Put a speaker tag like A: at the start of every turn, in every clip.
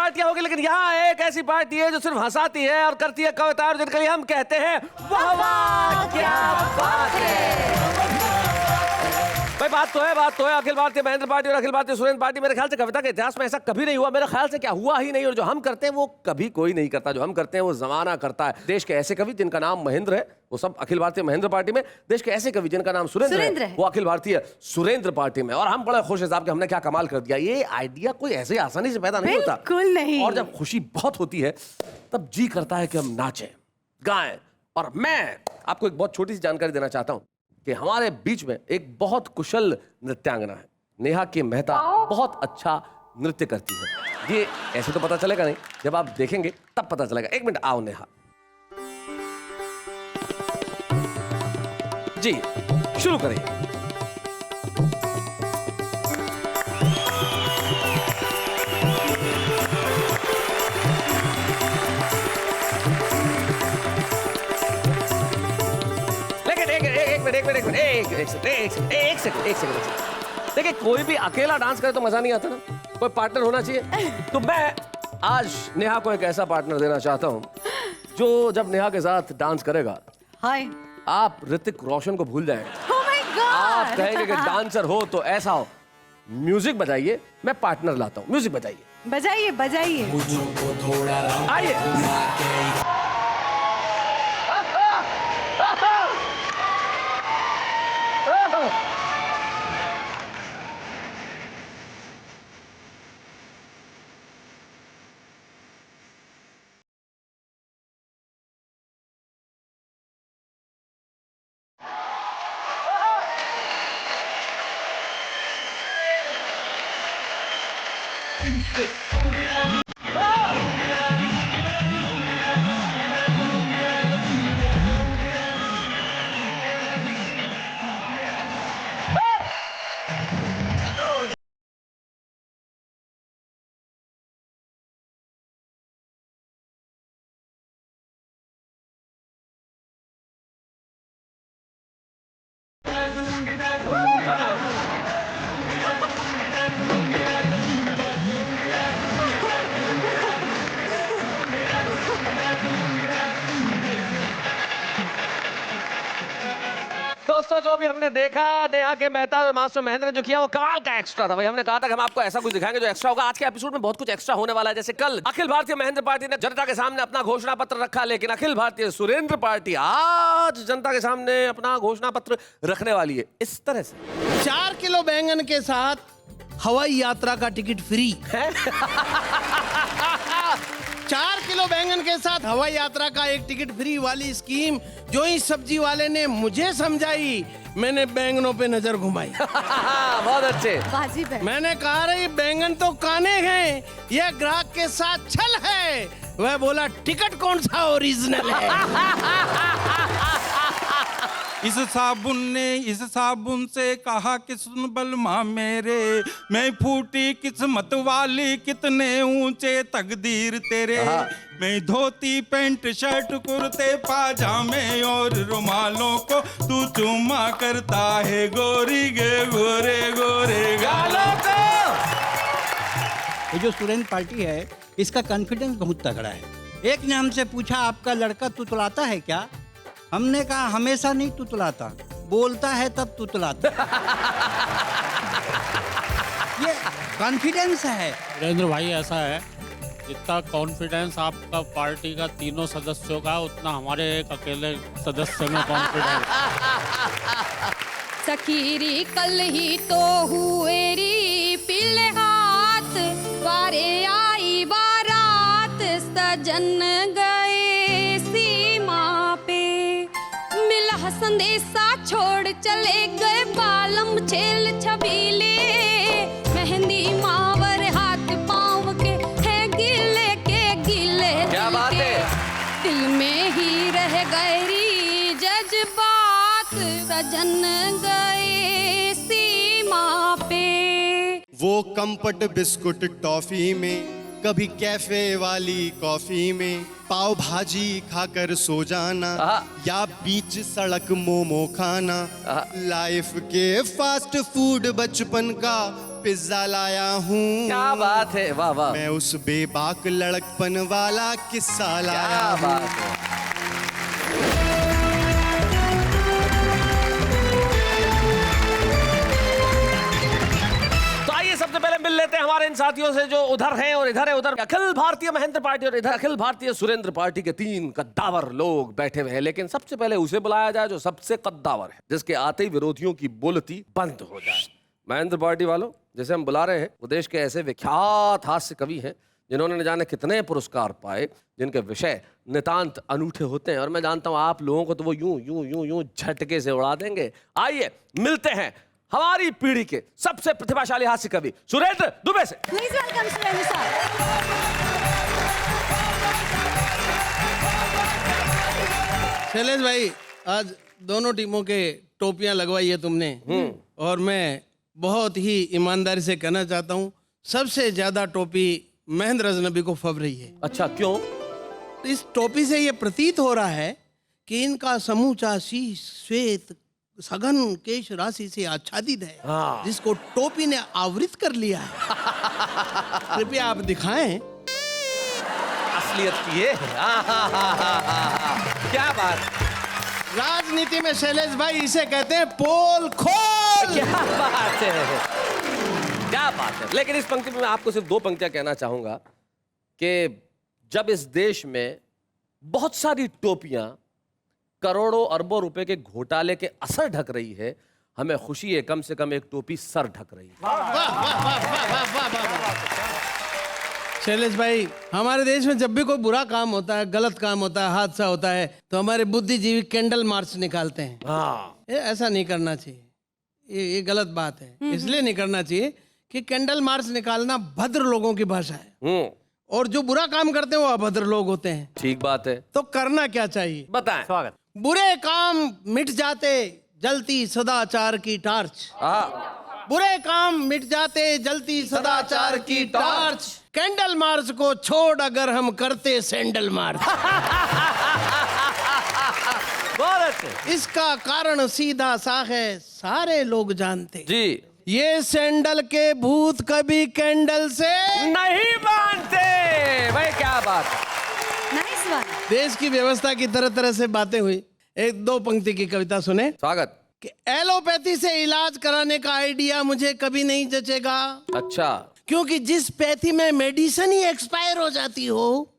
A: पार्टियां होगी, लेकिन यहाँ एक ऐसी पार्टी है जो सिर्फ हंसाती है और करती है कविता, और जिनके लिए हम कहते हैं वाह वाह क्या बात है। भाई बात तो है अखिल भारतीय महेंद्र पार्टी और अखिल भारतीय सुरेंद्र पार्टी। मेरे ख्याल से कविता के इतिहास में ऐसा कभी नहीं हुआ, मेरे ख्याल से क्या हुआ ही नहीं। और जो हम करते हैं वो कभी कोई नहीं करता, जो हम करते हैं वो जमाना करता है। देश के ऐसे कवि जिनका नाम महेंद्र है वो सब अखिल भारतीय महेंद्र पार्टी में, देश के ऐसे कवि जिनका नाम सुरेंद्र है वो अखिल भारतीय सुरेंद्र पार्टी में। और हम बड़े खुश हैं साहब कि हमने क्या कमाल कर दिया। ये आइडिया कोई ऐसे आसानी से पैदा नहीं होता,
B: बिल्कुल नहीं।
A: और जब खुशी बहुत होती है तब जी करता है कि हम नाचें गाएं। और मैं आपको एक बहुत छोटी सी जानकारी देना चाहता हूं कि हमारे बीच में एक बहुत कुशल नृत्यांगना है, नेहा के मेहता। बहुत अच्छा नृत्य करती है। ये ऐसे तो पता चलेगा नहीं, जब आप देखेंगे तब पता चलेगा। एक मिनट, आओ नेहा जी, शुरू करिए। एक सेकंड। देखिए, कोई भी अकेला डांस करे तो मजा नहीं आता ना, कोई पार्टनर होना चाहिए। तो मैं आज नेहा को एक ऐसा पार्टनर देना चाहता हूँ जो जब नेहा के साथ डांस करेगा
B: हाय
A: आप ऋतिक रोशन को भूल जाएंगे।
B: Oh my God!
A: आप कहेंगे कि डांसर हो तो ऐसा हो। म्यूजिक बजाइए, मैं पार्टनर लाता हूँ। म्यूजिक बजाइए,
B: बजाइए बजाइए।
A: आइए। दोस्तों, जो भी हमने देखा नेहा के मेहता और मास्टर महेंद्र ने जो किया वो कमाल का एक्स्ट्रा था। भाई हमने कहा था कि हम आपको ऐसा कुछ दिखाएंगे जो एक्स्ट्रा होगा। आज के एपिसोड में बहुत कुछ एक्स्ट्रा होने वाला है। जैसे कल अखिल भारतीय महेंद्र पार्टी ने जनता के सामने अपना घोषणा पत्र रखा, लेकिन अखिल भारतीय सुरेंद्र पार्टी आज जनता के सामने अपना घोषणा पत्र रखने वाली है इस तरह से।
C: 4 किलो बैंगन के साथ हवाई यात्रा का टिकट फ्री है। 4 किलो बैंगन के साथ हवाई यात्रा का एक टिकट फ्री वाली स्कीम जो इस सब्जी वाले ने मुझे समझाई, मैंने बैंगनों पे नजर घुमाई।
A: बहुत अच्छे।
B: वाजिब है।
C: मैंने कहा रही बैंगन तो काने हैं, यह ग्राहक के साथ छल है। वह बोला टिकट कौन सा ओरिजिनल है।
D: इस साबुन से कहा कि सुन बलमा मेरे, मैं फूटी किस्मत वाली, कितने ऊंचे तकदीर तेरे। मैं धोती पैंट शर्ट कुर्ते पाजामे और रुमालों को तू चुम्मा करता है गोरी गे गोरे गोरे गालों को।
E: ये जो सुरेंद्र पार्टी है इसका कॉन्फिडेंस बहुत तगड़ा है। एक ने हमसे पूछा आपका लड़का तुतलाता है क्या? हमने कहा हमेशा नहीं तुतलाता, बोलता है तब तुतलाता। ये कॉन्फिडेंस है।
F: वीरेंद्र भाई, ऐसा है जितना कॉन्फिडेंस आपका पार्टी का तीनों सदस्यों का, उतना हमारे एक अकेले सदस्य में कॉन्फिडेंस।
G: सखीरी कल ही तो हुएरी पीले हाथ, वारे आई बारात, सजन गए सीमा पे, मिला संदेशा छोड़ चले गए बालम छेल छबीले, मेहंदी मावर हाथ पाँव के है गिले के गिले।
A: क्या बात है।
G: दिल में ही रह गई जज्बात, सजन गए सीमा पे।
H: वो कंपट बिस्कुट टॉफी में, कभी कैफे वाली कॉफी में, पाव भाजी खाकर सो जाना या बीच सड़क मोमो खाना। लाइफ के फास्ट फूड बचपन का पिज्जा लाया हूँ।
A: क्या बात है, वाह वाह,
H: मैं उस बेबाक लड़कपन वाला किस्सा लाया
A: क्या
H: हूँ।
A: बात है। सबसे पहले मिल लेते हैं हमारे इन साथियों से जो उधर हैं और इधर है। उधर अखिल भारतीय महेंद्र पार्टी और इधर अखिल भारतीय सुरेंद्र पार्टी के 3 कद्दावर लोग बैठे हुए हैं। लेकिन सबसे पहले उसे बुलाया जाए जो सबसे कद्दावर है, जिसके आते ही विरोधियों की बोलती बंद हो जाए। महेंद्र पार्टी वालों, जैसे हम बुला रहे हैं, वो देश के ऐसे विख्यात हास्य कवि हैं जिन्होंने न जाने कितने पुरस्कार पाए, जिनके विषय नितांत अनूठे होते हैं। और मैं जानता हूं आप लोगों को तो वो यूं यूं यूं यूं झटके से उड़ा देंगे। आइए मिलते हैं हमारी पीढ़ी के सबसे प्रतिभाशाली हास्य कवि सुरेंद्र दुबे से।
B: प्लीज वेलकम सुरेंद्र साहब।
C: शैलेश भाई, आज दोनों टीमों के टोपियां लगवाई है तुमने, और मैं बहुत ही ईमानदारी से कहना चाहता हूँ, सबसे ज्यादा टोपी महेंद्र अजनबी को फब रही है।
A: अच्छा, क्यों?
C: इस टोपी से ये प्रतीत हो रहा है कि इनका समूचा शीश श्वेत सघन केश राशि से आच्छादित है,
A: हाँ।
C: जिसको टोपी ने आवृत कर लिया है। कृपया आप दिखाएं।
A: असलियत की है। क्या बात,
C: राजनीति में शैलेश भाई इसे कहते हैं पोल खोल।
A: क्या बात है, क्या बात है। लेकिन इस पंक्ति में मैं आपको सिर्फ 2 पंक्तियां कहना चाहूंगा कि जब इस देश में बहुत सारी टोपियां करोड़ों अरबों रुपए के घोटाले के असर ढक रही है, हमें खुशी है कम से कम एक टोपी सर ढक रही है।
C: शैलेश भाई, हमारे देश में जब भी कोई बुरा काम होता है, गलत काम होता है, हादसा होता है, तो हमारे बुद्धिजीवी कैंडल मार्च निकालते हैं।
A: हाँ,
C: ऐसा नहीं करना चाहिए, ये गलत बात है। इसलिए नहीं करना चाहिए कि कैंडल मार्च निकालना भद्र लोगों की भाषा है, और जो बुरा काम करते हैं वो अभद्र लोग होते हैं।
A: ठीक बात है।
C: तो करना क्या चाहिए
A: बताएं। स्वागत।
C: बुरे काम मिट जाते जलती सदाचार की टार्च। बुरे काम मिट जाते जलती सदाचार की टार्च। कैंडल मार्च को छोड़ अगर हम करते सैंडल मार्च। इसका कारण सीधा सा है, सारे लोग जानते
A: जी,
C: ये सैंडल के भूत कभी कैंडल से
A: नहीं मानते। भाई क्या बात,
B: नाइस वन।
C: देश की व्यवस्था की तरह तरह से बातें हुई। 1-2 पंक्ति की कविता सुने।
A: स्वागत।
C: कि एलोपैथी से इलाज कराने का आइडिया मुझे कभी नहीं जचेगा।
A: अच्छा,
C: क्योंकि जिस पैथी में मेडिसिन ही एक्सपायर हो जाती हो,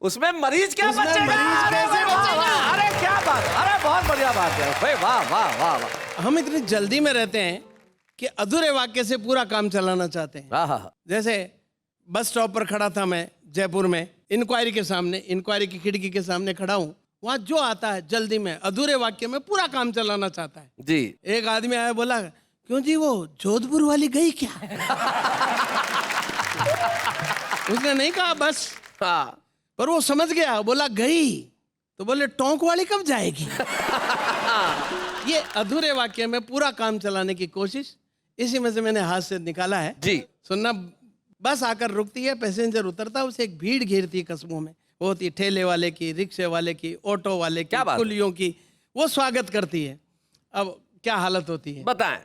A: उसमें मरीज क्या
C: उसमें
A: बचेगा?
C: मरीज कैसे
A: अरे वाह,
C: बचेगा?
A: वाह, अरे क्या बात, अरे बहुत बढ़िया बात है भाई, वाह वाह वाह वाह।
C: हम इतनी जल्दी में रहते हैं कि अधूरे वाक्य से पूरा काम चलाना चाहते हैं।
A: हाँ।
C: जैसे बस स्टॉप पर खड़ा था मैं जयपुर में, इंक्वायरी के सामने, इंक्वायरी की खिड़की के सामने खड़ा हूँ। वहां जो आता है जल्दी में अधूरे वाक्य में पूरा काम चलाना चाहता है
A: जी।
C: एक आदमी आया, बोला क्यों जी वो जोधपुर वाली गई क्या? उसने नहीं कहा बस,
A: हाँ,
C: पर वो समझ गया, बोला गई, तो बोले टोंक वाली कब जाएगी? ये अधूरे वाक्य में पूरा काम चलाने की कोशिश, इसी में से मैंने हाथ से निकाला है
A: जी।
C: सुनना। बस आकर रुकती है, पैसेंजर उतरता है, उसे एक भीड़ घेरती है कस्बों में। वो होती है ठेले वाले की, रिक्शे वाले की, ऑटो वाले की, कुलियों की। वो स्वागत करती है। अब क्या हालत होती है
A: बताएं।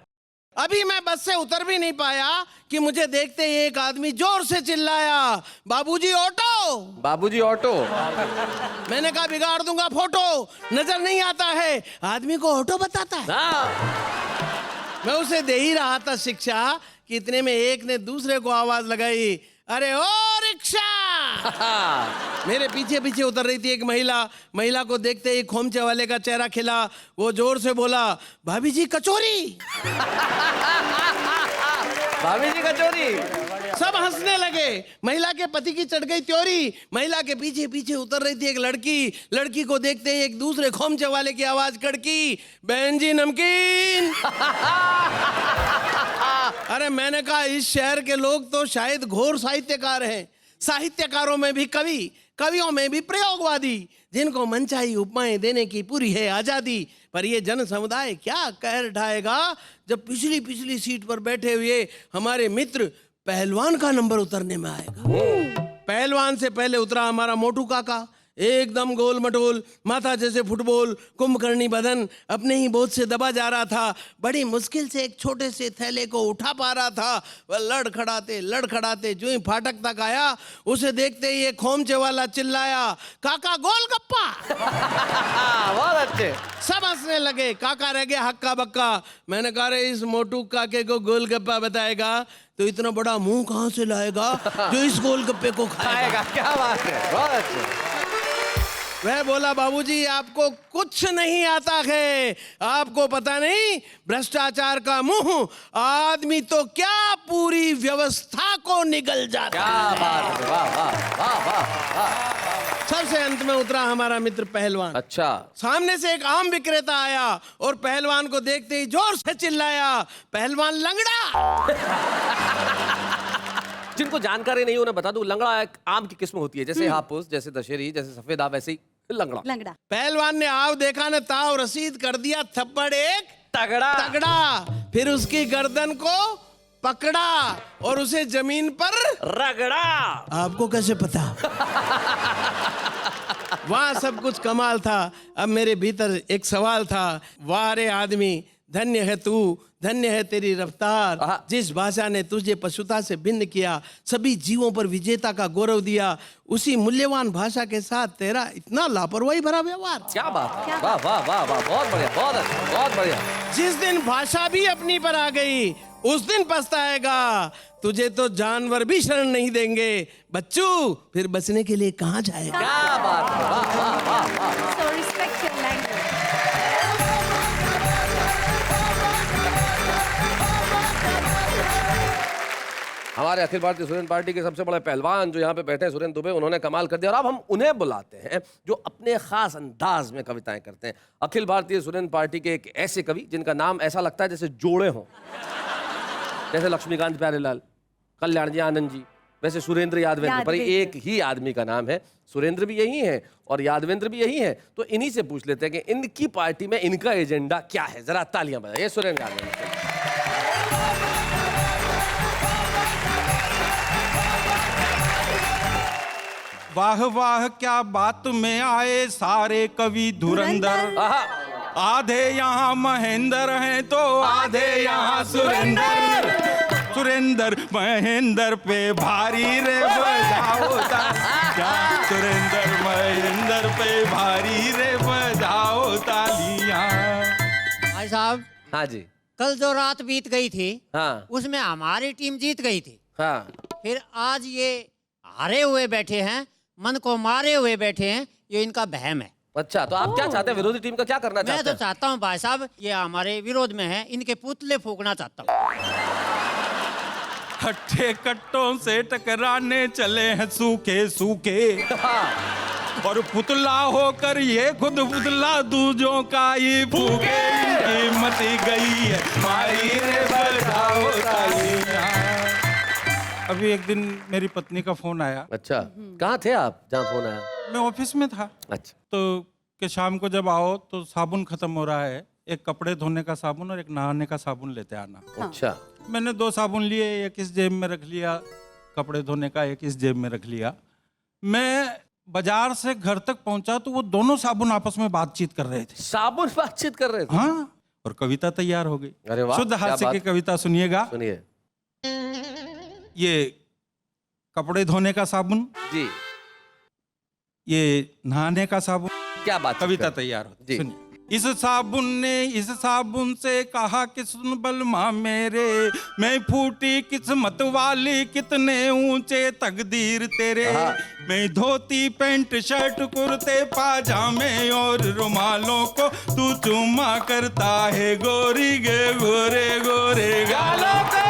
C: अभी मैं बस से उतर भी नहीं पाया कि मुझे देखते ही एक आदमी जोर से चिल्लाया, बाबूजी ऑटो,
A: बाबूजी ऑटो।
C: मैंने कहा बिगाड़ दूंगा फोटो, नजर नहीं आता है, आदमी को ऑटो बताता है। मैं उसे दे ही रहा था शिक्षा कि इतने में एक ने दूसरे को आवाज लगाई, अरे ओ रिक्शा। मेरे पीछे पीछे उतर रही थी एक महिला को देखते ही खोमचे वाले का चेहरा खिला। वो जोर से बोला, भाभी जी कचौरी।
A: भाभी जी कचौरी।
C: सब हंसने लगे। महिला के पति की चढ़ गई त्योरी। महिला के पीछे पीछे उतर रही थी एक लड़की को देखते ही एक दूसरे खोमचे वाले की आवाज कड़की, बहन जी नमकीन। अरे मैंने कहा इस शहर के लोग तो शायद घोर साहित्यकार हैं। साहित्यकारों में भी कवि, कवियों में भी प्रयोगवादी, जिनको मनचाही उपमाएं देने की पूरी है आजादी। पर ये जन समुदाय क्या कहर ढाएगा जब पिछली सीट पर बैठे हुए हमारे मित्र पहलवान का नंबर उतरने में आएगा। पहलवान से पहले उतरा हमारा मोटू काका, एकदम गोल मटोल, माथा जैसे फुटबॉल, कुंभकर्णी बदन, अपने ही बोझ से दबा जा रहा था। बड़ी मुश्किल से एक छोटे से थैले को उठा पा रहा था। वह लड़खड़ाते जो ही फाटक तक आया, उसे देखते ही एक खोमचे वाला चिल्लाया, काका गोलगप्पा।
A: बहुत अच्छे।
C: सब हंसने लगे, काका रह गया हक्का बक्का। मैंने कहा रे इस मोटू काके को गोलगप्पा बताएगा तो इतना बड़ा मुंह कहां से लाएगा जो इस गोलगप्पे को खाएगा।
A: क्या बात है, बहुत अच्छे।
C: वह बोला, बाबूजी आपको कुछ नहीं आता है, आपको पता नहीं भ्रष्टाचार का मुंह आदमी तो क्या पूरी व्यवस्था को निगल जाता।
A: क्या बात है, वाह वाह वाह वाह वाह।
C: सबसे अंत में उतरा हमारा मित्र पहलवान।
A: अच्छा।
C: सामने से एक आम विक्रेता आया और पहलवान को देखते ही जोर से चिल्लाया, पहलवान लंगड़ा।
A: जिनको जानकारी नहीं उन्हें बता दूं, लंगड़ा एक आम की किस्म होती है, जैसे हापुस, जैसे दशहरी, जैसे सफेद आम, वैसे ही लंगड़ा।
C: पहलवान ने आव देखा ने ताव रसीद कर दिया थप्पड़ एक तगड़ा। फिर उसकी गर्दन को पकड़ा और उसे जमीन पर
A: रगड़ा।
C: आपको कैसे पता? वहां सब कुछ कमाल था। अब मेरे भीतर एक सवाल था, वाह रे आदमी, धन्य है तू, धन्य है तेरी रफ्तार, जिस भाषा ने तुझे पशुता से भिन्न किया, सभी जीवों पर विजेता का गौरव दिया, उसी मूल्यवान भाषा के साथ तेरा इतना लापरवाही भरा व्यवहार।
A: क्या बात है, वाह वाह वाह वाह, बहुत बढ़िया, बहुत अच्छा, बहुत बढ़िया।
C: जिस दिन भाषा भी अपनी पर आ गई उस दिन पछताएगा, तुझे तो जानवर भी शरण नहीं देंगे बच्चू, फिर बचने के लिए कहाँ जाएगा?
A: क्या बात है, वाह वाह वाह वाह।
B: So respect your language.
A: हमारे अखिल भारतीय स्टूडेंट पार्टी के सबसे बड़े पहलवान जो यहाँ पे बैठे हैं, सुरेंद्र दुबे, उन्होंने कमाल कर दिया और अब हम उन्हें बुलाते हैं जो अपने खास अंदाज में कविताएं करते हैं। अखिल भारतीय स्टूडेंट पार्टी के एक ऐसे कवि जिनका नाम ऐसा लगता है जैसे जोड़े हों, जैसे लक्ष्मीकांत प्यारेलाल, कल्याण जी आनंद जी, वैसे सुरेंद्र यादवेंद्र, पर एक ही आदमी का नाम है। सुरेंद्र भी यही है और यादवेंद्र भी यही है। तो इन्हीं से पूछ लेते हैं कि इनकी पार्टी में इनका एजेंडा क्या है। जरा तालियां बजाइए सुरेंद्र यादवेंद्र।
D: वाह वाह क्या बात में आए सारे कवि धुरंधर, आधे यहाँ महेंद्र हैं तो आधे यहाँ सुरेंद्र। सुरेंद्र महेंद्र पे भारी रे बजाओ तालियां, सुरेंद्र महेंद्र पे भारी रे बजाओ तालियां।
I: भाई साहब,
A: हाँ जी।
I: कल जो रात बीत गई थी,
A: हाँ।
I: उसमें हमारी टीम जीत गई थी।
A: हाँ।
I: फिर आज ये हारे हुए बैठे हैं, मन को मारे हुए बैठे हैं, ये इनका बहम है।
A: अच्छा, तो आप क्या चाहते हैं? विरोधी टीम का क्या करना चाहते हैं?
I: मैं तो चाहता हूँ भाई साहब, ये हमारे विरोध में है, इनके पुतले फूकना चाहता हूँ।
D: हट्टे कट्टों से टकराने चले हैं सूखे सूखे, और पुतला होकर ये खुद पुतला दूजों का ही फूके। इनकी मती गई है मारी रे बजाओ तालियां। अभी एक दिन मेरी पत्नी का फोन आया।
A: अच्छा, कहाँ थे आप जहाँ फोन आया?
D: मैं ऑफिस में था।
A: अच्छा।
D: तो कि शाम को जब आओ तो साबुन खत्म हो रहा है, एक कपड़े धोने का साबुन और एक नहाने का साबुन लेते आना।
A: अच्छा।
D: मैंने 2 साबुन लिए, एक इस जेब में रख लिया कपड़े धोने का, एक इस जेब में रख लिया। मैं बाजार से घर तक पहुंचा तो वो दोनों साबुन आपस में बातचीत कर रहे थे।
A: साबुन बातचीत कर रहे थे?
D: हाँ, और कविता तैयार हो गई।
A: अरे वाह,
D: शुद्ध हास्य की कविता सुनिएगा।
A: सुनिए।
D: ये कपड़े धोने का साबुन
A: जी,
D: ये नहाने का साबुन,
A: क्या बात,
D: कविता तैयार हो। सुनिए। इस साबुन ने इस साबुन से कहा कि सुन बलमा मेरे, मैं फूटी किस्मत वाली, कितने ऊंचे तकदीर तेरे। मैं धोती पैंट शर्ट कुर्ते पाजामे और रुमालों को तू चुम्मा करता है गोरी गे गोरे गोरे गालों को।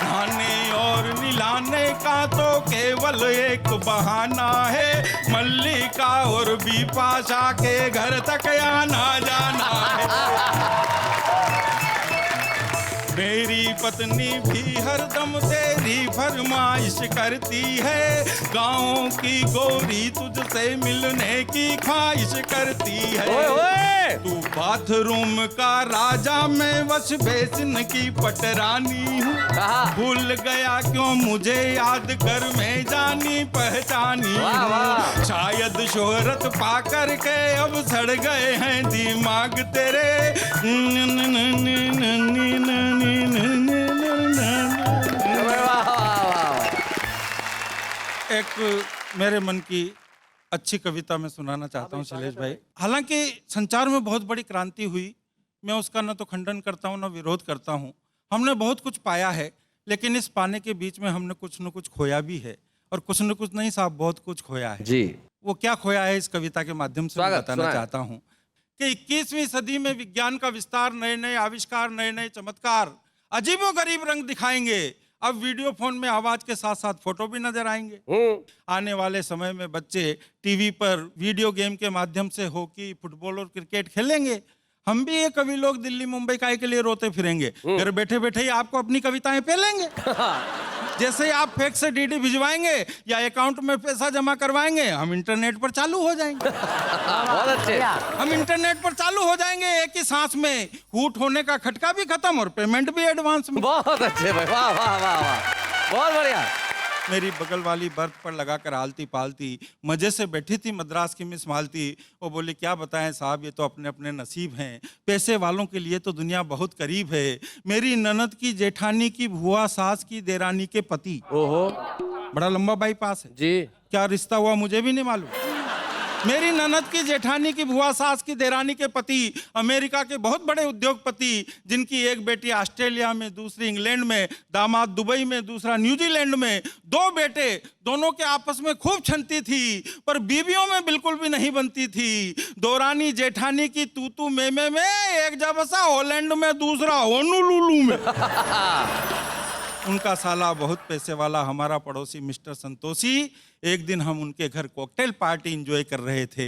D: नहाने और निलाने का तो केवल एक बहाना है, मल्लिका और बिपाशा के घर तक आना जाना है। मेरी पत्नी भी हरदम तेरी फरमाइश करती है, गाँव की गोरी तुझसे मिलने की ख्वाहिश करती है।
A: ओए ओए!
D: तू बाथरूम का राजा, मैं बस बेसिन की पटरानी हूँ। भूल गया क्यों मुझे याद कर, मैं जानी पहचानी हूँ। शायद शोहरत पा कर के अब सड़ गए हैं दिमाग तेरे। एक मेरे मन की अच्छी कविता मैं सुनाना चाहता हूँ शैलेश भाई। हालांकि संचार में बहुत बड़ी क्रांति हुई, मैं उसका न तो खंडन करता हूँ न विरोध करता हूँ। हमने बहुत कुछ पाया है, लेकिन इस पाने के बीच में हमने कुछ न कुछ खोया भी है, और कुछ न कुछ नहीं साहब, बहुत कुछ खोया है
A: जी।
D: वो क्या खोया है इस कविता के माध्यम से मैं बताना चाहता हूँ कि 21वीं सदी में विज्ञान का विस्तार, नए नए आविष्कार, नए नए चमत्कार, अजीबोगरीब रंग दिखाएंगे। अब वीडियो फोन में आवाज के साथ साथ फोटो भी नजर आएंगे। आने वाले समय में बच्चे टीवी पर वीडियो गेम के माध्यम से हॉकी, फुटबॉल और क्रिकेट खेलेंगे। हम भी ये कवि लोग दिल्ली मुंबई काय के लिए रोते फिरेंगे, घर बैठे बैठे ही आपको अपनी कविताएं पेलेंगे। जैसे ही आप फेक से डीडी भिजवाएंगे या अकाउंट में पैसा जमा करवाएंगे, हम इंटरनेट पर चालू हो जाएंगे।
A: बहुत अच्छे।
D: हम इंटरनेट पर चालू हो जाएंगे एक ही सांस में। हूट होने का खटका भी खत्म और पेमेंट भी एडवांस में।
A: बहुत अच्छे भाई, वाह वाह वाह वाह, बहुत बढ़िया।
D: मेरी बगल वाली बर्थ पर लगाकर आलती पालती मजे से बैठी थी मद्रास की मिस मालती। वो बोली क्या बताएं साहब, ये तो अपने अपने नसीब हैं, पैसे वालों के लिए तो दुनिया बहुत करीब है। मेरी ननद की जेठानी की भुआ सास की देरानी के पति।
A: ओहो,
D: बड़ा लंबा बाईपास है
A: जी।
D: क्या रिश्ता हुआ मुझे भी नहीं मालूम। मेरी ननद की जेठानी की भुआ सास की देरानी के पति अमेरिका के बहुत बड़े उद्योगपति, जिनकी एक बेटी ऑस्ट्रेलिया में, दूसरी इंग्लैंड में, दामाद दुबई में, दूसरा न्यूजीलैंड में। 2 बेटे, दोनों के आपस में खूब छनती थी, पर बीवियों में बिल्कुल भी नहीं बनती थी। दोरानी जेठानी की तू में एक जबसा हॉलैंड में, दूसरा होनोलुलु में। उनका साला बहुत पैसे वाला हमारा पड़ोसी मिस्टर संतोषी। एक दिन हम उनके घर कॉकटेल पार्टी एंजॉय कर रहे थे,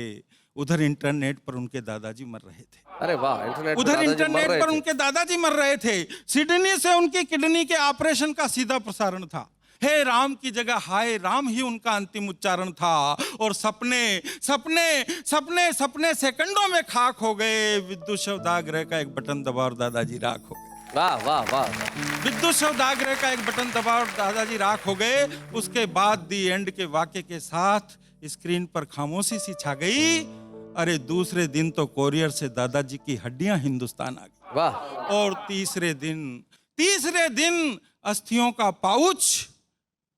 D: उधर इंटरनेट पर उनके दादाजी मर रहे थे।
A: अरे वाह, इंटरनेट
D: उधर इंटरनेट पर उनके दादाजी मर रहे थे। सिडनी से उनकी किडनी के ऑपरेशन का सीधा प्रसारण था। हे राम की जगह हाय राम ही उनका अंतिम उच्चारण था। और सपने सपने सपने सपने सेकंडों में खाक हो गए। विद्युत शवदाग्रह का एक बटन दबा और दादाजी राख हो गए।
A: वाह वाह वाह।
D: विद्युत शवदाग्रह का एक बटन दबा और दादाजी राख हो गए। उसके बाद दी एंड के वाक्य के साथ स्क्रीन पर खामोशी सी छा गई। अरे दूसरे दिन तो कोरियर से दादाजी की हड्डियां हिंदुस्तान आ गई।
A: वाह।
D: और तीसरे दिन अस्थियों का पाउच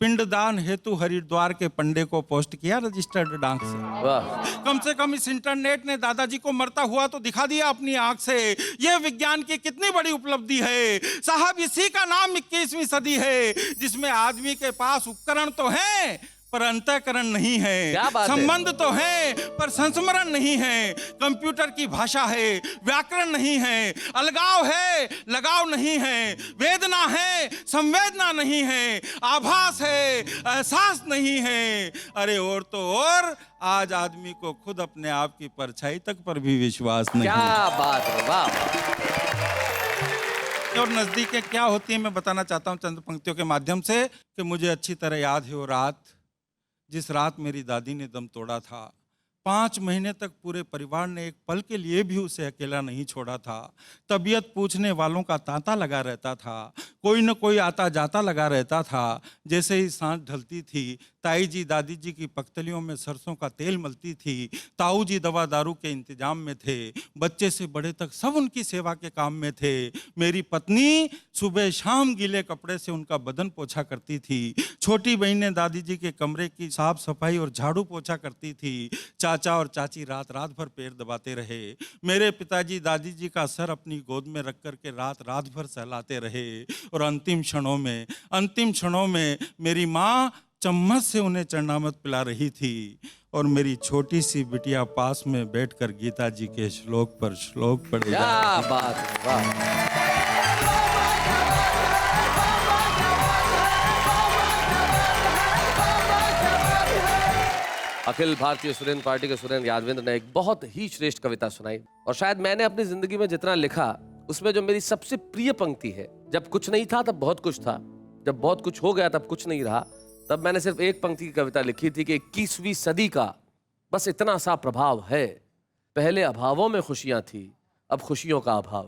D: पिंडदान हेतु हरिद्वार के पंडे को पोस्ट किया रजिस्टर्ड डाक से।
A: वाह।
D: कम से कम इस इंटरनेट ने दादाजी को मरता हुआ तो दिखा दिया अपनी आंख से। यह विज्ञान की कितनी बड़ी उपलब्धि है साहब। इसी का नाम 21वीं सदी है, जिसमें आदमी के पास उपकरण तो हैं पर अंतःकरण नहीं है।
A: क्या बात है?
D: संबंध तो है पर संस्मरण नहीं है। कंप्यूटर की भाषा है, व्याकरण नहीं है। अलगाव है, लगाव नहीं है। वेदना है, संवेदना नहीं है। आभास है, एहसास नहीं है। अरे और तो और आज आदमी को खुद अपने आप की परछाई तक पर भी विश्वास नहीं।
A: क्या बात है, वाह।
D: और नजदीकें क्या होती है मैं बताना चाहता हूँ चंद पंक्तियों के माध्यम से कि मुझे अच्छी तरह याद है वो रात, जिस रात मेरी दादी ने दम तोड़ा था। 5 महीने तक पूरे परिवार ने एक पल के लिए भी उसे अकेला नहीं छोड़ा था। तबीयत पूछने वालों का तांता लगा रहता था, कोई न कोई आता जाता लगा रहता था। जैसे ही सांझ ढलती थी, ताई जी दादी जी की पख्तलियों में सरसों का तेल मलती थी। ताऊ जी दवा दारू के इंतजाम में थे। बच्चे से बड़े तक सब उनकी सेवा के काम में थे। मेरी पत्नी सुबह शाम गीले कपड़े से उनका बदन पोछा करती थी। छोटी बहनें दादी जी के कमरे की साफ सफाई और झाड़ू पोछा करती थी। चाचा और चाची रात रात भर पैर दबाते रहे। मेरे पिताजी दादी जी का सर अपनी गोद में रख कर के रात रात भर सहलाते रहे। और अंतिम क्षणों में मेरी माँ चम्मच से उन्हें चरणामृत पिला रही थी और मेरी छोटी सी बिटिया पास में बैठकर गीता जी के श्लोक पर श्लोक पढ़े।
A: क्या बात है, वाह। अखिल भारतीय सुरेंद्र पार्टी के सुरेंद्र यादवेंद्र ने एक बहुत ही श्रेष्ठ कविता सुनाई। और शायद मैंने अपनी जिंदगी में जितना लिखा उसमें जो मेरी सबसे प्रिय पंक्ति है, जब कुछ नहीं था तब बहुत कुछ था, जब बहुत कुछ हो गया तब कुछ नहीं रहा, तब मैंने सिर्फ एक पंक्ति की कविता लिखी थी कि 21वीं सदी का बस इतना सा प्रभाव है, पहले अभावों में खुशियां थी, अब खुशियों का अभाव।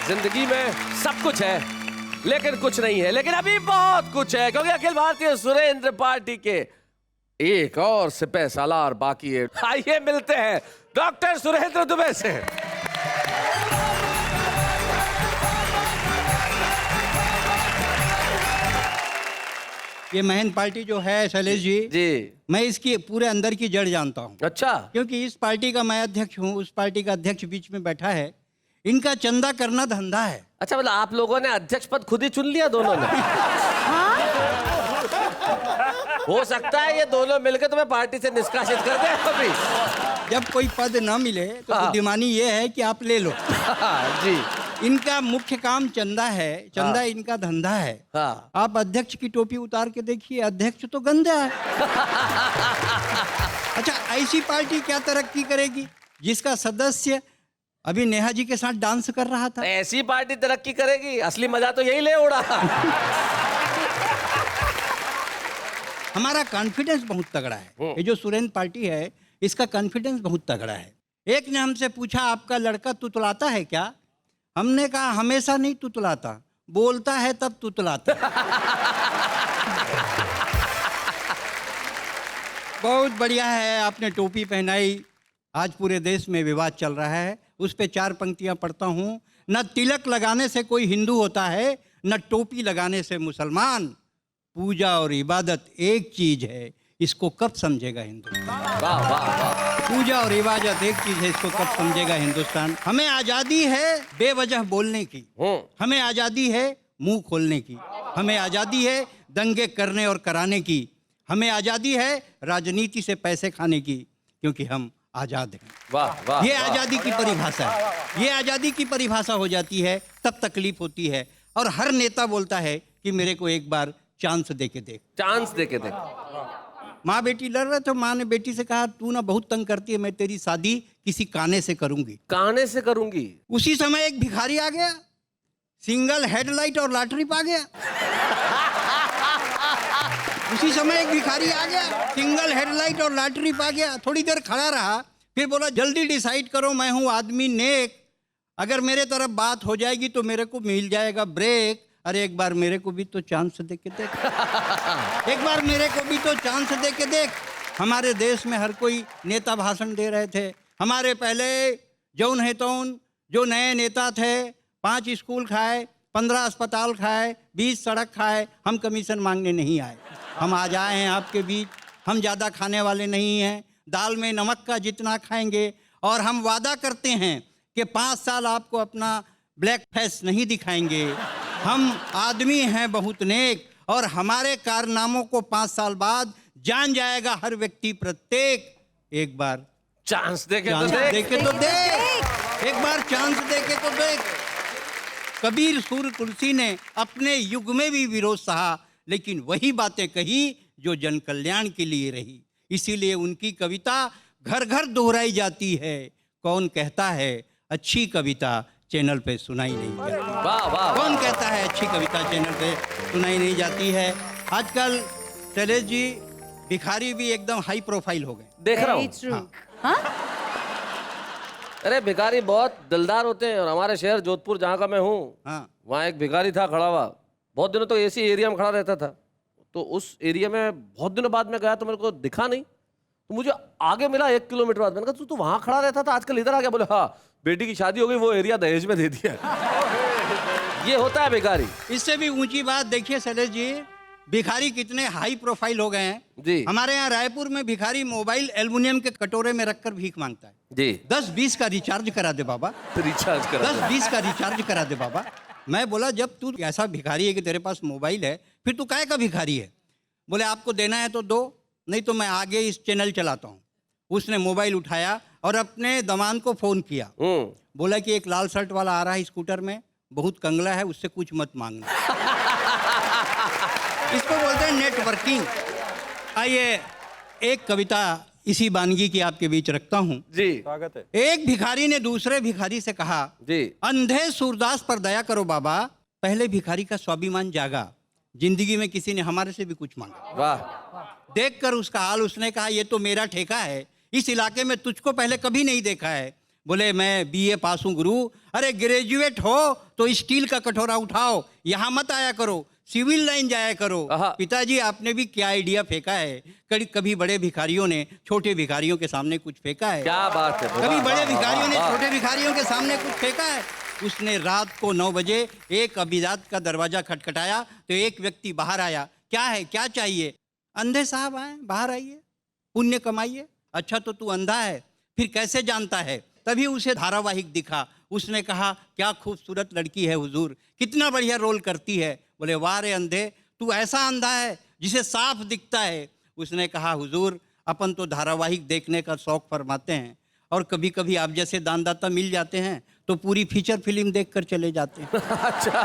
A: जिंदगी में सब कुछ है लेकिन कुछ नहीं है, लेकिन अभी बहुत कुछ है, क्योंकि अखिल भारतीय सुरेंद्र पार्टी के एक और सिपह सालार बाकी है। आइए मिलते हैं डॉक्टर सुरेंद्र दुबे से।
E: ये महन पार्टी जो है शैलेश जी, मैं इसकी पूरे अंदर की जड़ जानता हूँ।
A: अच्छा।
E: क्योंकि इस पार्टी का मैं अध्यक्ष हूँ, उस पार्टी का अध्यक्ष बीच में बैठा है, इनका चंदा करना धंधा है।
A: अच्छा, मतलब आप लोगों ने अध्यक्ष पद खुद ही चुन लिया दोनों ने? हो सकता है ये दोनों मिलकर तुम्हें पार्टी से निष्कासित कर दे अभी।
E: जब कोई पद न मिले तो बुद्धिमानी ये है कि आप ले लो।
A: जी। इनका
E: मुख्य काम चंदा है, चंदा इनका धंधा है। आप अध्यक्ष की टोपी उतार के देखिए, अध्यक्ष तो गंदा है। अच्छा, ऐसी पार्टी क्या तरक्की करेगी जिसका सदस्य अभी नेहा जी के साथ डांस कर रहा था?
A: ऐसी पार्टी तरक्की करेगी? असली मजा तो यही ले उड़ा।
E: हमारा कॉन्फिडेंस बहुत तगड़ा है। ये जो सुरेंद्र पार्टी है, इसका कॉन्फिडेंस बहुत तगड़ा है। एक ने हमसे पूछा, आपका लड़का तुतलाता है क्या? हमने कहा हमेशा नहीं तुतलाता, बोलता है तब तुतलाता। बहुत बढ़िया है, आपने टोपी पहनाई। आज पूरे देश में विवाद चल रहा है, उस पे 4 पंक्तियां पढ़ता हूँ। न तिलक लगाने से कोई हिंदू होता है, न टोपी लगाने से मुसलमान। पूजा और इबादत एक चीज है, इसको कब समझेगा हिंदुस्तान?
A: वाह वाह वाह।
E: पूजा और इबादत एक चीज है, इसको कब समझेगा हिंदुस्तान? हमें आजादी है बेवजह बोलने की, हमें आजादी है मुंह खोलने की, हमें आजादी है दंगे करने और कराने की, हमें आजादी है राजनीति से पैसे खाने की, क्योंकि हम आजाद हैं।
A: वाह वाह।
E: ये आजादी की परिभाषा है। ये आजादी की परिभाषा हो जाती है तब तकलीफ होती है, और हर नेता बोलता है कि मेरे को एक बार चांस दे के देख।
A: चांस दे के देख।
E: माँ बेटी लड़ रहे थे, माँ ने बेटी से कहा, तू ना बहुत तंग करती है, मैं तेरी शादी किसी काने से करूंगी।
A: काने से करूंगी?
E: उसी समय एक भिखारी आ गया, सिंगल हेडलाइट और लॉटरी पा गया। उसी समय एक भिखारी आ गया, सिंगल हेडलाइट और लॉटरी पा गया। थोड़ी देर खड़ा रहा, फिर बोला, जल्दी डिसाइड करो, मैं हूं आदमी नेक, अगर मेरे तरफ बात हो जाएगी तो मेरे को मिल जाएगा ब्रेक। अरे एक बार मेरे को भी तो चांस दे के देख। एक बार मेरे को भी तो चांस दे के देख। हमारे देश में हर कोई नेता भाषण दे रहे थे। हमारे पहले जौन है तौन जो नए नेता थे, 5 स्कूल खाए, 15 अस्पताल खाए, 20 सड़क खाए। हम कमीशन मांगने नहीं आए, हम आज आए हैं आपके बीच। हम ज़्यादा खाने वाले नहीं हैं, दाल में नमक का जितना खाएंगे, और हम वादा करते हैं कि 5 साल आपको अपना ब्लैक फेस नहीं दिखाएंगे। हम आदमी हैं बहुत नेक, और हमारे कारनामों को 5 साल बाद जान जाएगा हर व्यक्ति प्रत्येक। एक बार
A: चांस देके
E: तो देख, एक बार चांस देके तो देख। कबीर सूर्य तुलसी ने अपने युग में भी विरोध सहा, लेकिन वही बातें कही जो जन कल्याण के लिए रही। इसीलिए उनकी कविता घर घर दोहराई जाती है। कौन कहता है अच्छी कविता चैनल पे सुनाई नहीं जाती?
A: वाह वाह।
E: कौन कहता है अच्छी कविता चैनल पे सुनाई नहीं जाती है? आजकल शैलेश जी, भिखारी भी एकदम हाई प्रोफाइल हो गए।
A: देख रहा हूँ। अरे भिखारी बहुत दिलदार होते हैं, और हमारे शहर जोधपुर जहाँ का मैं हूँ, वहाँ एक भिखारी था खड़ा हुआ, बहुत दिनों तो ऐसी एरिया में खड़ा रहता था। तो उस एरिया में बहुत दिनों बाद में गया तो मेरे को दिखा नहीं, तो मुझे आगे मिला 1 किलोमीटर बाद। मैंने कहा तू वहाँ खड़ा रहता था, आजकल इधर आ गया? बोले हाँ, बेटी की शादी हो गई, वो एरिया दहेज में दे दिया। ये होता है भिखारी।
E: इससे भी ऊंची बात देखिए शैलेश जी, भिखारी कितने हाई प्रोफाइल हो गए हैं
A: जी।
E: हमारे यहाँ रायपुर में भिखारी मोबाइल एल्युमिनियम के कटोरे में रखकर भीख मांगता है
A: जी।
E: 10-20 का रिचार्ज करा दे बाबा,
A: रिचार्ज करा
E: 10-20 का रिचार्ज करा दे बाबा। मैं बोला, जब तू ऐसा भिखारी है कि तेरे पास मोबाइल है, फिर तू काहे का भिखारी है? बोले आपको देना है तो दो, नहीं तो मैं आगे इस चैनल चलाता हूँ। उसने मोबाइल उठाया और अपने दमान को फोन किया, बोला कि एक लाल शर्ट वाला आ रहा है स्कूटर में, बहुत कंगला है, उससे कुछ मत मांगना। इसको बोलते हैं नेटवर्किंग। आइए एक कविता इसी बानगी की आपके बीच रखता हूँ
A: जी।
E: स्वागत है। एक भिखारी ने दूसरे भिखारी से कहा,
A: जी,
E: अंधे सूरदास पर दया करो बाबा। पहले भिखारी का स्वाभिमान जागा, जिंदगी में किसी ने हमारे से भी कुछ मांगा।
A: वाह।
E: देखकर उसका हाल उसने कहा, ये तो मेरा ठेका है, इस इलाके में तुझको पहले कभी नहीं देखा है। बोले मैं बीए पास हूँ गुरु। अरे ग्रेजुएट हो तो स्टील का कटोरा उठाओ, यहाँ मत आया करो, सिविल लाइन जाया करो। पिताजी आपने भी क्या आइडिया फेंका है। कभी बड़े भिखारियों ने छोटे भिखारियों के सामने कुछ फेंका है?
A: क्या बात है।
E: कभी बड़े भिखारियों ने छोटे भिखारियों के सामने कुछ फेंका है? उसने रात को 9 बजे एक अभिजात का दरवाजा खटखटाया तो एक व्यक्ति बाहर आया। क्या है, क्या चाहिए? अंधे साहब आए, बाहर आइए, पुण्य कमाइए। अच्छा तो तू अंधा है, फिर कैसे जानता है? तभी उसे धारावाहिक दिखा। उसने कहा क्या खूबसूरत लड़की है हुजूर, कितना बढ़िया रोल करती है। बोले वाह रे अंधे, तू ऐसा अंधा है जिसे साफ दिखता है। उसने कहा हुजूर अपन तो धारावाहिक देखने का शौक फरमाते हैं और कभी कभी आप जैसे दानदाता मिल जाते हैं तो पूरी फीचर फिल्म देखकर चले जाते हैं।
A: अच्छा,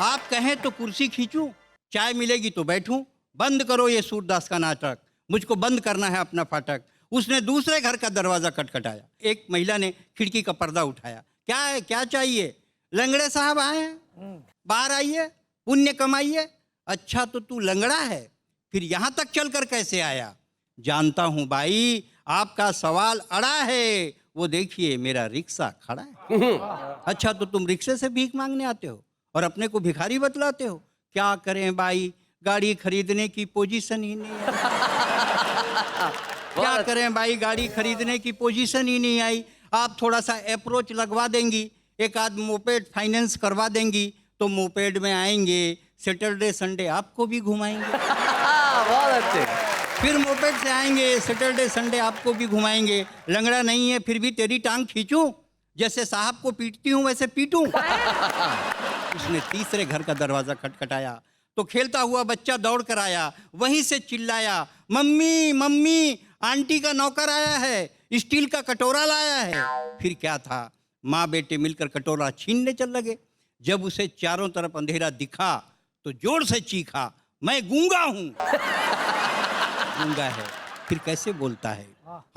E: आप कहें तो कुर्सी खींचूं, चाय मिलेगी तो बैठूं। बंद करो ये सूरदास का नाटक, मुझको बंद करना है अपना फाटक। उसने दूसरे घर का दरवाजा खटखटाया। एक महिला ने खिड़की का पर्दा उठाया। क्या है, क्या चाहिए? लंगड़े साहब आए हैं, बाहर आइए, पुण्य कमाइए। अच्छा तो तू लंगड़ा है, फिर यहाँ तक चलकर कैसे आया? जानता हूँ भाई, आपका सवाल अड़ा है। वो देखिए मेरा रिक्शा खड़ा है। अच्छा तो तुम रिक्शे से भीख मांगने आते हो और अपने को भिखारी बतलाते हो? क्या करें भाई, गाड़ी खरीदने की पोजीशन ही नहीं है। क्या करें भाई, गाड़ी खरीदने की पोजीशन ही नहीं आई। आप थोड़ा सा अप्रोच लगवा देंगी, एक आध मोपेड फाइनेंस करवा देंगी तो मोपेड में आएंगे, सैटरडे संडे आपको भी घुमाएंगे।
A: बहुत अच्छे।
E: फिर मोपेड से आएंगे, सैटरडे संडे आपको भी घुमाएंगे। लंगड़ा नहीं है फिर भी तेरी टांग खींचूं, जैसे साहब को पीटती हूं वैसे पीटूं। उसने तीसरे घर का दरवाजा खटखटाया तो खेलता हुआ बच्चा दौड़ कर आया। वहीं से चिल्लाया मम्मी मम्मी, आंटी का नौकर आया है, स्टील का कटोरा लाया है। फिर क्या था, माँ बेटे मिलकर कटोरा छीनने चल लगे। जब उसे चारों तरफ अंधेरा दिखा तो जोर से चीखा मैं गूंगा हूं। गूंगा है फिर कैसे बोलता है?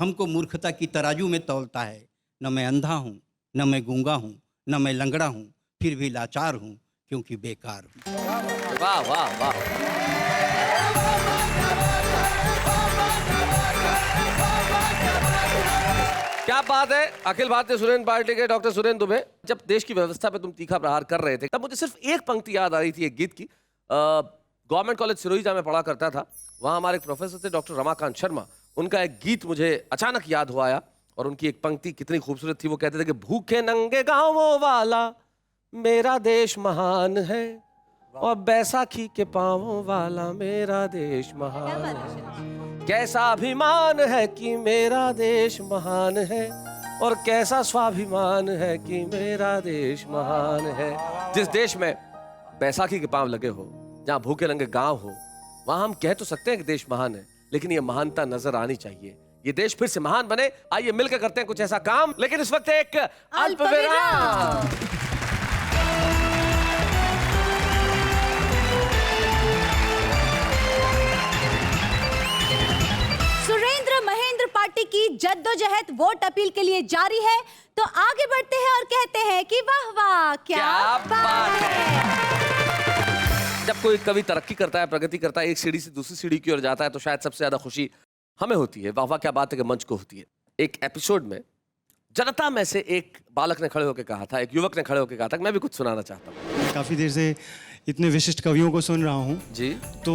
E: हमको मूर्खता की तराजू में तौलता है। न मैं अंधा हूं, न मैं गूंगा हूं, न मैं लंगड़ा हूं, फिर भी लाचार हूं क्योंकि बेकार हूं।
A: वाह वाह वाह। क्या बात है। अखिल भारतीय सुरेंद्र पार्टी के डॉक्टर सुरेंद्र दुबे, जब देश की व्यवस्था पे तुम तीखा प्रहार कर रहे थे तब मुझे सिर्फ एक पंक्ति याद आ रही थी एक गीत की। गवर्नमेंट कॉलेज सिरोही में पढ़ा करता था, वहाँ हमारे एक प्रोफेसर थे डॉक्टर रमाकांत शर्मा। उनका एक गीत मुझे अचानक याद हुआ आया और उनकी एक पंक्ति कितनी खूबसूरत थी। वो कहते थे कि भूखे नंगे गाँवों वाला मेरा देश महान है और बैसाखी के पाँवों वाला मेरा देश महान है। कैसा अभिमान है कि मेरा देश महान है और कैसा स्वाभिमान है कि मेरा देश महान है। जिस देश में बैसाखी के पाँव लगे हो, जहाँ भूखे नंगे गांव हो, वहां हम कह तो सकते हैं कि देश महान है, लेकिन ये महानता नजर आनी चाहिए। ये देश फिर से महान बने। आइए मिलकर करते हैं कुछ ऐसा काम। लेकिन इस वक्त एक अल्पविराम।
B: सुरेंद्र महेंद्र पार्टी की जद्दोजहद वोट अपील के लिए जारी है, तो आगे बढ़ते हैं और कहते हैं कि वाह वाह क्या बात है।
A: जब कोई कवि तरक्की करता है, प्रगति करता है, एक सीढ़ी से दूसरी सीढ़ी की ओर जाता है, तो शायद सबसे ज्यादा खुशी हमें होती है। वाह वाह क्या बात है कि मंच को होती है। एक एपिसोड में जनता में से एक बालक ने खड़े होकर कहा था, एक युवक ने खड़े होकर कहा था कि मैं भी कुछ सुनाना चाहता हूँ।
H: काफ़ी देर से इतने विशिष्ट कवियों को सुन रहा हूँ
A: जी,
H: तो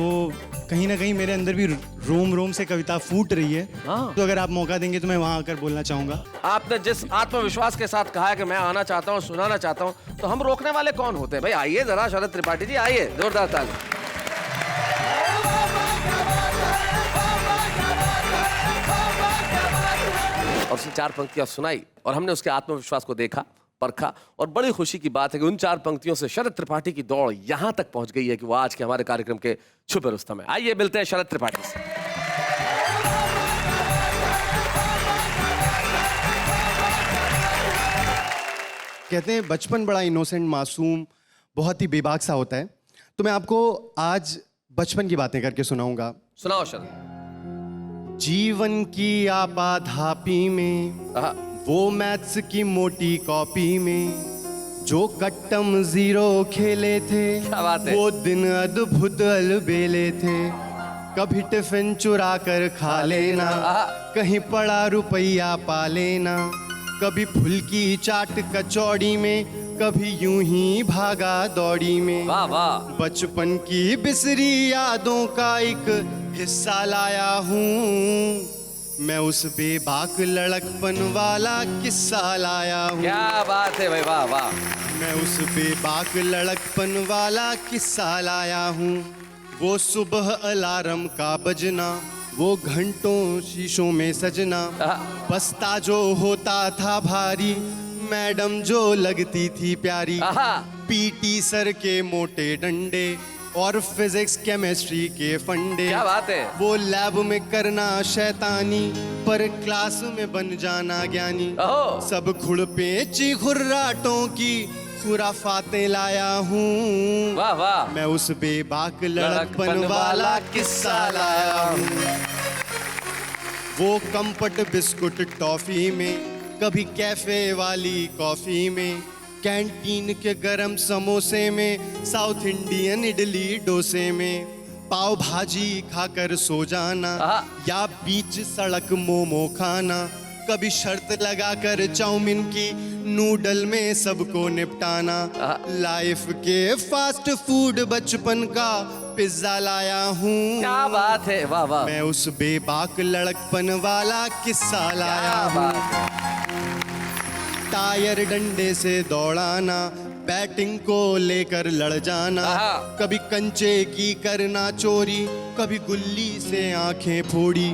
H: कहीं ना कहीं मेरे अंदर भी रोम रोम से कविता फूट रही है। तो अगर आप मौका देंगे तो मैं वहाँ आकर बोलना चाहूँगा।
A: आपने जिस आत्मविश्वास के साथ कहा है कि मैं आना चाहता हूँ, सुनाना चाहता हूँ, तो हम रोकने वाले कौन होते हैं भाई? आइए जरा शरद त्रिपाठी जी, आइए, जोरदार ताली। और उसने 4 पंक्तियां सुनाई और हमने उसके आत्मविश्वास को देखा, परखा, और बड़ी खुशी की बात है कि उन 4 पंक्तियों से शरद त्रिपाठी की दौड़ यहां तक पहुंच गई है कि वो आज के हमारे कार्यक्रम के छुपे रुस्तम है। आइए मिलते हैं शरद त्रिपाठी से।
H: कहते हैं बचपन बड़ा इनोसेंट, मासूम, बहुत ही बेबाक सा होता है। तो मैं आपको आज बचपन की बातें करके सुनाऊंगा।
A: सुनाओ शरद।
H: जीवन की आपाधापी में, वो मैथ्स की मोटी कॉपी में, जो कट्टम जीरो खेले थे,
A: क्या बात है?
H: वो दिन अद्भुत अलबेले थे। कभी टिफिन चुरा कर खा लेना, कहीं पड़ा रुपया पा लेना, कभी फुल्की चाट कचौड़ी में, कभी यूं ही भागा दौड़ी में।
A: वाह वाह।
H: बचपन की बिसरी यादों का एक हिस्सा लाया हूँ, मैं उस बेबाक लड़कपन वाला किस्सा लाया हूँ।
A: क्या बात है भाई, वाह वाह।
H: मैं उस बेबाक लड़कपन वाला किस्सा लाया हूँ। वो सुबह अलार्म का बजना, वो घंटों शीशों में सजना, बस्ता जो होता था भारी, मैडम जो लगती थी प्यारी, पीटी सर के मोटे डंडे और फिजिक्स केमिस्ट्री के फंडे।
A: क्या बात है।
H: वो लैब में करना शैतानी, पर क्लास में बन जाना ज्ञानी। सब खुरपेची खुर्राटों की खुराफातें लाया हूँ।
A: वाह वाह।
H: मैं उस बेबाक लड़कपन वाला किस्सा लाया हूँ। वो कंपट बिस्कुट टॉफी में, कभी कैफे वाली कॉफी में, कैंटीन के गरम समोसे में, साउथ इंडियन इडली डोसे में, पाव भाजी खाकर सो जाना, या बीच सड़क मोमो खाना, कभी शर्त लगाकर चाउमीन की नूडल में सबको निपटाना। लाइफ के फास्ट फूड बचपन का पिज्जा लाया हूँ। क्या
A: बात है, वाह वाह।
H: मैं उस बेबाक लड़कपन वाला किस्सा लाया हूँ। टायर डंडे से दौड़ाना, बैटिंग को लेकर लड़ जाना, कभी कंचे की करना चोरी, कभी गुल्ली से आंखें फोड़ी,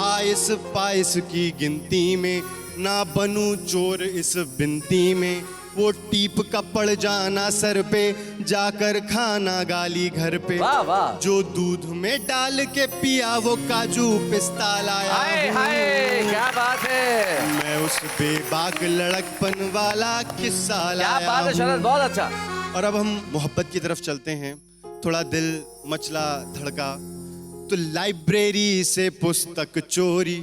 H: आइस पाइस की गिनती में, ना बनूं चोर इस बिनती में, वो टीप का पड़ जाना सर पे, जाकर खाना गाली घर पे।
A: वाह वाह।
H: जो दूध में डाल के पिया वो काजू पिस्ता लाया।
A: हाय हाय, क्या बात है।
H: मैं उस बेबाक लड़कपन वाला किस्सा लाया।
A: क्या बात है शरद, बहुत अच्छा।
H: और अब हम मोहब्बत की तरफ चलते हैं। थोड़ा दिल मचला धड़का तो लाइब्रेरी से पुस्तक चोरी,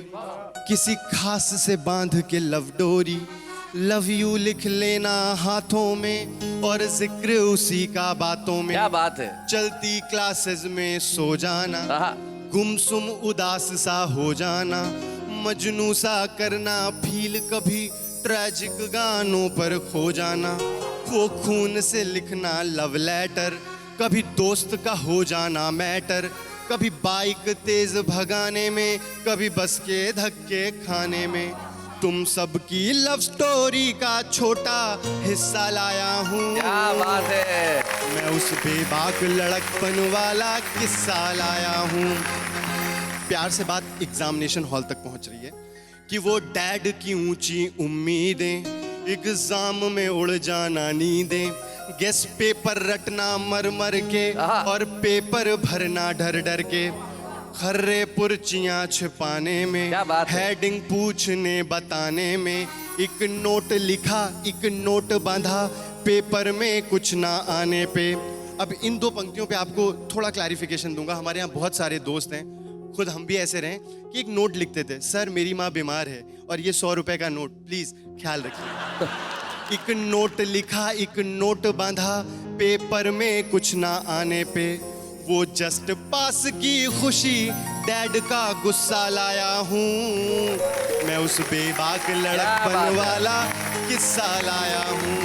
H: किसी खास से बांध के लव डोरी, लव यू लिख लेना हाथों में और जिक्र उसी का बातों में।
A: क्या बात है।
H: चलती क्लासेस में सो जाना, गुमसुम उदास सा हो जाना, मजनू सा करना फील, कभी ट्रेजिक गानों पर खो जाना, वो खून से लिखना लव लेटर, कभी दोस्त का हो जाना मैटर, कभी बाइक तेज भगाने में, कभी बस के धक्के खाने में, तुम सबकी लव स्टोरी का छोटा हिस्सा लाया हूँ।
A: क्या बात है।
H: मैं उस बेबाक लड़कपन वाला किस्सा लाया हूँ। प्यार से बात एग्जामिनेशन हॉल तक पहुंच रही है कि वो डैड की ऊंची उम्मीदें, एग्जाम में उड़ जाना नींदें, गेस पेपर रटना मर मर के और पेपर भरना डर डर के, खर्रे पुर्चियां छिपाने में, हेडिंग पूछने बताने में, एक नोट लिखा एक नोट बांधा, पेपर में कुछ ना आने पे। अब इन दो पंक्तियों पे आपको थोड़ा क्लैरिफिकेशन दूंगा। हमारे यहाँ बहुत सारे दोस्त हैं, खुद हम भी ऐसे रहे कि एक नोट लिखते थे, सर मेरी माँ बीमार है और ये 100 रुपए का नोट, प्लीज ख्याल रखिए। एक नोट लिखा एक नोट बांधा, पेपर में कुछ ना आने पे, वो जस्ट पास की खुशी, डैड का गुस्सा लाया हूँ। मैं उस बेबाक लड़कपन वाला किस्सा लाया हूँ।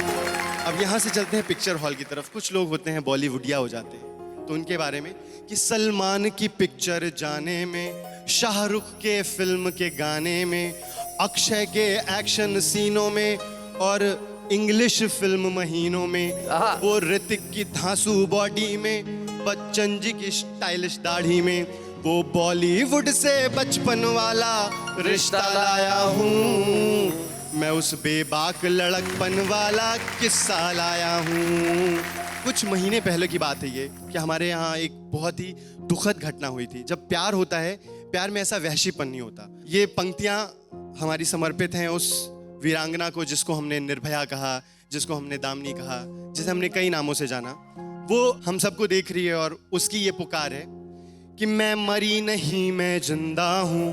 H: अब यहाँ से चलते हैं पिक्चर हॉल की तरफ। कुछ लोग होते हैं बॉलीवुडिया हो जाते हैं, तो उनके बारे में कि सलमान की पिक्चर जाने में, शाहरुख के फिल्म के गाने में, अक्षय के एक्शन सीनों में और इंग्लिश फिल्म महीनों में, वो ऋतिक की धांसू बॉडी में, बच्चन जी की स्टाइलिश दाढ़ी में, वो बॉलीवुड से बचपन वाला रिश्ता लाया हूँ। मैं उस बेबाक लड़कपन वाला किस्सा लाया हूँ। कुछ महीने पहले की बात है ये कि हमारे यहाँ एक बहुत ही दुखद घटना हुई थी। जब प्यार होता है, प्यार में ऐसा वहशीपन नहीं होता। ये पंक्तियाँ हमारी समर्पित हैं उस वीरांगना को जिसको हमने निर्भया कहा, जिसको हमने दामिनी कहा, जिसे हमने कई नामों से जाना। वो हम सबको देख रही है और उसकी ये पुकार है कि मैं मरी नहीं मैं जिंदा हूँ,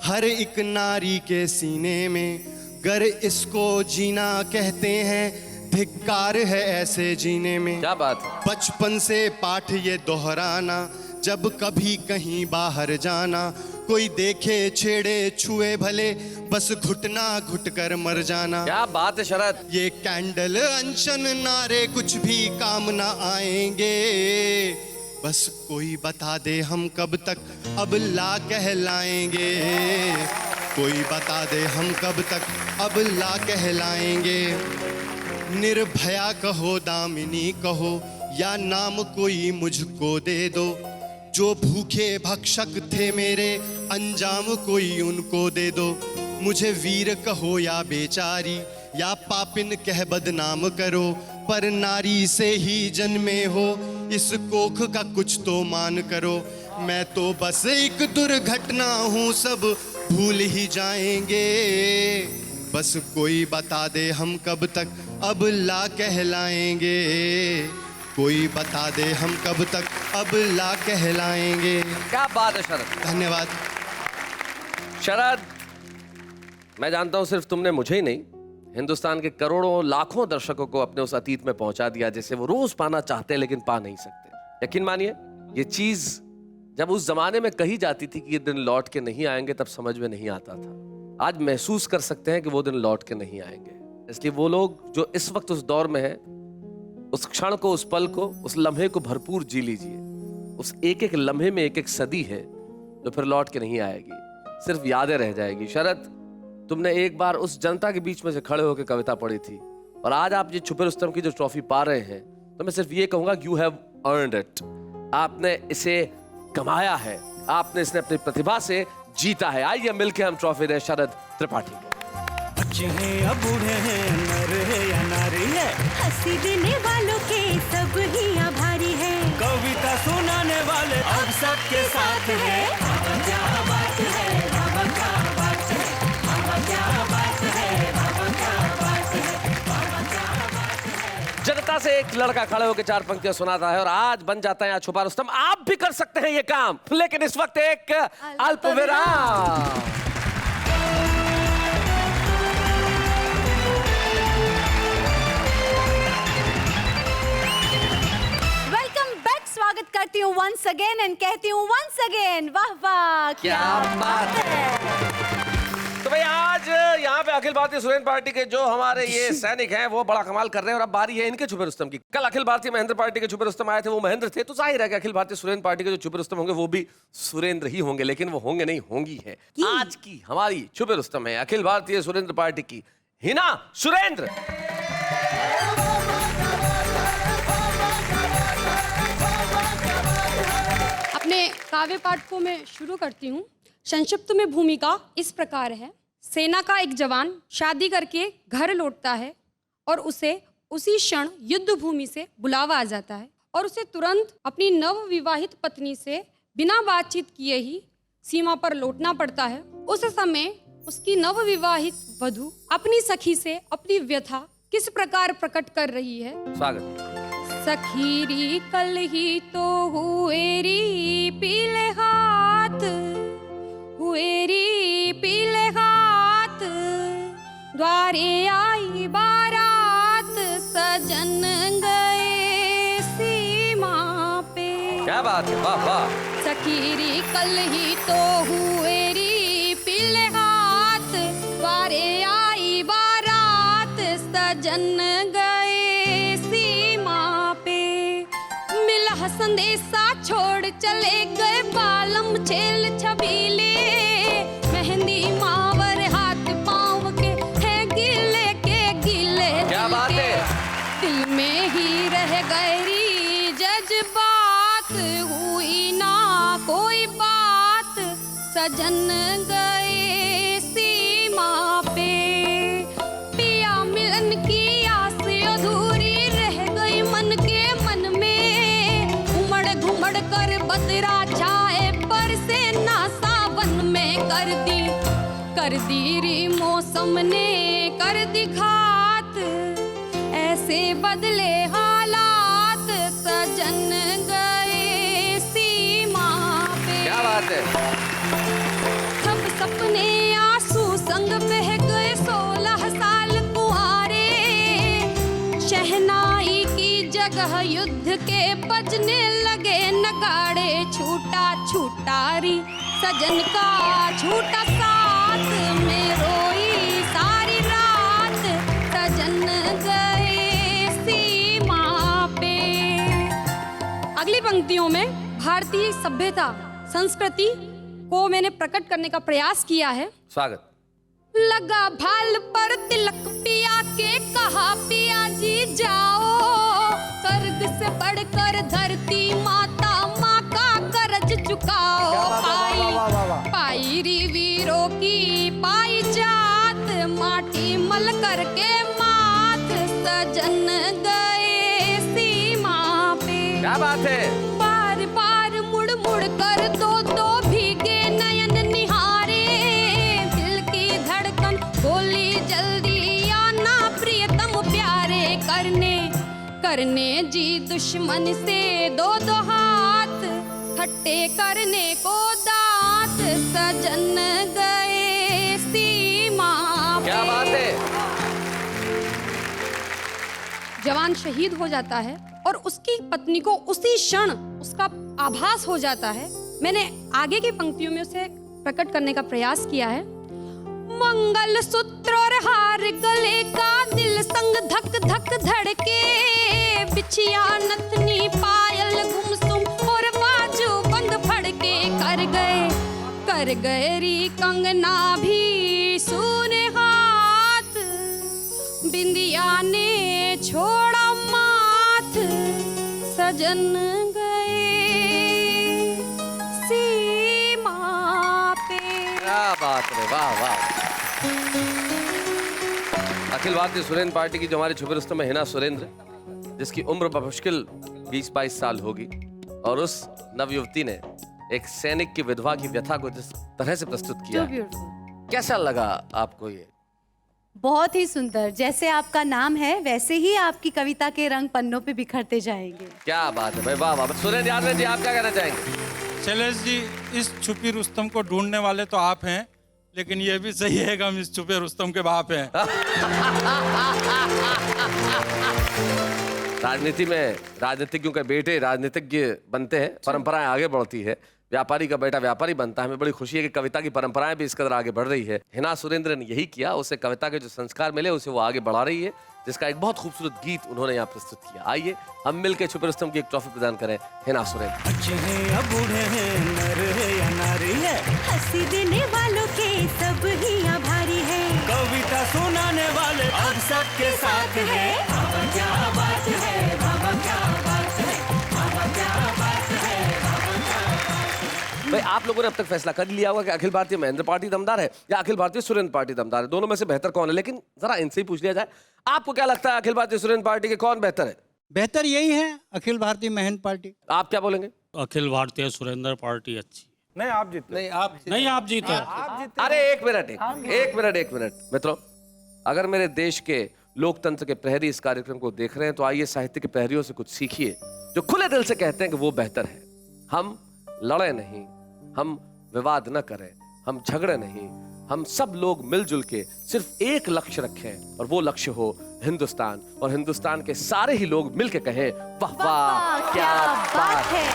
H: हर एक नारी के सीने में, गर इसको जीना कहते हैं, धिक्कार है ऐसे जीने में।
A: क्या बात है।
H: बचपन से पाठ ये दोहराना, जब कभी कहीं बाहर जाना, कोई देखे छेड़े छुए भले, बस घुटना घुट कर मर जाना।
A: क्या बात है शरद।
H: ये कैंडल अनशन नारे कुछ भी काम ना आएंगे, बस कोई बता दे हम कब तक अब ला कहलाएंगे, कोई बता दे हम कब तक अब ला कहलाएंगे। निर्भया कहो दामिनी कहो या नाम कोई मुझको दे दो, जो भूखे भक्षक थे मेरे अंजाम कोई उनको दे दो। मुझे वीर कहो या बेचारी या पापिन कह बदनाम करो, पर नारी से ही जन्मे हो इस कोख का कुछ तो मान करो। मैं तो बस एक दुर्घटना हूँ सब भूल ही जाएंगे, बस कोई बता दे हम कब तक अब ला कहलाएंगे, कोई बता दे हम कब तक अब ला कहलाएंगे।
A: क्या बात है शरद।
H: धन्यवाद
A: शरद। मैं जानता हूं सिर्फ तुमने मुझे ही नहीं, हिंदुस्तान के करोड़ों लाखों दर्शकों को अपने उस अतीत में पहुंचा दिया जिसे वो रोज पाना चाहते हैं लेकिन पा नहीं सकते। यकीन मानिए ये चीज जब उस जमाने में कही जाती थी कि ये दिन लौट के नहीं आएंगे तब समझ में नहीं आता था। आज महसूस कर सकते हैं कि वो दिन लौट के नहीं आएंगे। इसलिए वो लोग जो इस वक्त उस दौर में हैं, उस क्षण को, उस पल को, उस लम्हे को भरपूर जी लीजिए। उस एक एक लम्हे में एक एक सदी है जो फिर लौट के नहीं आएगी, सिर्फ यादें रह जाएगी। शरद, तुमने एक बार उस जनता के बीच में से खड़े होकर कविता पढ़ी थी और आज आप ये छुपे रुस्तम की जो ट्रॉफी पा रहे हैं, तो मैं सिर्फ ये कहूंगा यू हैव अर्नड इट। आपने इसे कमाया है, आपने इसने अपनी प्रतिभा से जीता है। आइए मिलकर हम ट्रॉफी दें शरद त्रिपाठी को।
J: बच्चे हैं या बूढ़े हैं, नर है या नारी है,
B: हंसी देने वालों के सब ही आभारी है,
J: कविता सुनाने वाले अब सबके साथ है। क्या बात है, बाबा क्या बात है, बाबा क्या बात है, बाबा क्या बात है, बाबा क्या बात है।
A: जनता से एक लड़का खड़े होकर चार पंक्तियां सुनाता है और आज बन जाता है यहाँ छुपा रुस्तम। आप भी कर सकते हैं ये काम, लेकिन इस वक्त एक अल्पविराम।
B: स्वागत करती हूँ वंस अगेन एंड कहती हूँ वंस अगेन वाह वाह क्या बात है।
A: तो भाई आज यहाँ पे अखिल भारतीय सुरेंद्र पार्टी के जो हमारे ये सैनिक हैं वो बड़ा कमाल कर रहे हैं और अब बारी है इनके छुपे रुस्तम की। कल अखिल भारतीय महेंद्र पार्टी के छुपे रुस्तम आए थे, वो महेंद्र थे, तो जाहिर है कि अखिल भारतीय सुरेंद्र पार्टी के जो छुपे रुस्तम होंगे वो भी सुरेंद्र ही होंगे, लेकिन वो होंगे नहीं, होंगी है। आज की हमारी छुपे रुस्तम है अखिल भारतीय सुरेंद्र पार्टी की हिना सुरेंद्र।
G: अपने काव्य पाठ को मैं शुरू करती हूँ। संक्षिप्त में भूमिका इस प्रकार है। सेना का एक जवान शादी करके घर लौटता है और उसे उसी क्षण युद्ध भूमि से बुलावा आ जाता है और उसे तुरंत अपनी नव विवाहित पत्नी से बिना बातचीत किए ही सीमा पर लौटना पड़ता है। उस समय उसकी नव विवाहित वधू अपनी सखी से अपनी व्यथा किस प्रकार प्रकट कर रही है।
A: स्वागत।
G: सखीरी कल ही तो हुएरी पीले हाथ, हुएरी पीले हाथ, द्वारे आई बारात, सजन गए सीमा पे।
A: क्या बात है, वाह वाह।
G: सखीरी कल ही तो हुएरी पीले हाथ, द्वारे आई बारात, सजन गए संदेशा छोड़ चले गए बालम छेल छबीले, मेहंदी मावर हाथ पाँव के है गिले के गिले।
A: क्या बात है।
G: दिल में ही रह गहरी जज्बात, हुई ना कोई बात, सजन गए सीमा पे। पिया मिलन की आस अधूरी रह गई मन के मन में, घुमड़ कर बदरा छाए पर से ना सावन में कर दी री मौसम ने कर दी घात, ऐसे बदले हालात, सजन गए सीमा पे।
A: क्या बात है।
G: सब सपने आंसू संग बह गए 16 साल कुआरे, शहनाई की जगह जगह युद्ध के बजने लगे नगाड़े, छूटा छूटा री सजन का छूटा साथ में रोई सारी रात, सजन गए सीमा पे। अगली पंक्तियों में भारतीय सभ्यता संस्कृति को मैंने प्रकट करने का प्रयास किया है।
A: स्वागत।
G: लगा भाल पर तिलक पिया के कहा पिया जी जाओ, स्वर्ग से बढ़कर धरती माता माँ का कर्ज चुकाओ। पाई री वीरों की पाई जात, माटी मल करके माथ, सजन गए सीमा पे।
A: क्या बात है।
G: बार बार मुड़ मुड़ कर दो भीगे नयन निहारे, दिल की धड़कन बोली जल्दी आना प्रियतम प्यारे, करने जी दुश्मन से दो हाथ, खट्टे करने को दांत, सजन गए सीमा पे।
A: क्या बात है।
G: जवान शहीद हो जाता है और उसकी पत्नी को उसी क्षण उसका आभास हो जाता है। मैंने आगे की पंक्तियों में उसे प्रकट करने का प्रयास किया है। मंगल सूत्र और हार गले का, दिल संग धक धक धड़के, बिछिया नथनी पायल गुमसुम और बाजू बंद फड़के, कर गए री कंगना भी सूने हाथ, बिंदिया ने छोड़ा माथ, सजन गए सीमा पे।
A: क्या बात है, वाह वाह। अखिल भारतीय सुरेंद्र पार्टी की जो हमारे छुपे रुस्तम में हिना सुरेंद्र, जिसकी उम्र बमुश्किल 20-22 साल होगी, और उस नवयुवती ने एक सैनिक की विधवा की व्यथा को जिस तरह से प्रस्तुत किया, कैसा लगा आपको ये?
B: बहुत ही सुंदर। जैसे आपका नाम है वैसे ही आपकी कविता के रंग पन्नों पे बिखरते जाएंगे।
A: क्या बात है भाई, वाह वाह। सुरेंद्र यादव जी, आप क्या कहना चाहेंगे?
D: शैलेश जी, इस छुपी रुस्तम को ढूंढने वाले तो आप हैं, लेकिन ये भी सही है कि हम इस छुपे रुस्तम के बाप हैं।
A: राजनीति में राजनीतिज्ञों के बेटे राजनीतिज्ञ बनते हैं, परंपराएं आगे बढ़ती है, व्यापारी का बेटा व्यापारी बनता है। हमें बड़ी खुशी है कि कविता की परंपराएं भी इस कदर आगे बढ़ रही है। हिना सुरेंद्र ने यही किया, उसे कविता के जो संस्कार मिले उसे वो आगे बढ़ा रही है, जिसका एक बहुत खूबसूरत गीत उन्होंने यहाँ प्रस्तुत किया। आइए हम मिलकर छुपे रुस्तम की एक ट्रॉफी प्रदान करें हिना सुरेंद्र।
J: अच्छे हैं या बूढ़े हैं, नर है या नारी है,
B: हंसी देने वालों के सब ही आभारी है,
J: कविता सुनाने वाले अब सबके साथ है। बाबा क्या बात है, बाबा क्या बात है, बाबा क्या बात है, बाबा क्या बात है।
A: भाई आप लोगों ने अब तक फैसला कर लिया होगा कि अखिल भारतीय महेंद्र पार्टी दमदार है या अखिल भारतीय सुरेंद्र पार्टी दमदार है, दोनों में से बेहतर कौन है? लेकिन जरा इनसे ही पूछ लिया जाए, आपको क्या लगता है अखिल भारतीय सुरेंद्र पार्टी के कौन बेहतर है?
E: बेहतर यही है, अखिल भारतीय महेंद्र पार्टी।
A: आप क्या बोलेंगे?
F: अखिल भारतीय सुरेंद्र पार्टी अच्छी।
D: नहीं आप जीते।
F: नहीं आप जीते।
A: अरे एक मिनट मित्रों, अगर मेरे देश के लोकतंत्र के प्रहरी इस कार्यक्रम को देख रहे हैं तो आइए साहित्य के प्रहरियों से कुछ सीखिए, जो खुले दिल से कहते हैं कि वो बेहतर है। हम लड़े नहीं, हम विवाद न करें, हम झगड़े नहीं, हम सब लोग मिलजुल के सिर्फ एक लक्ष्य रखें और वो लक्ष्य हो हिंदुस्तान, और हिंदुस्तान के सारे ही लोग मिलके कहें वाह वाह क्या बात है।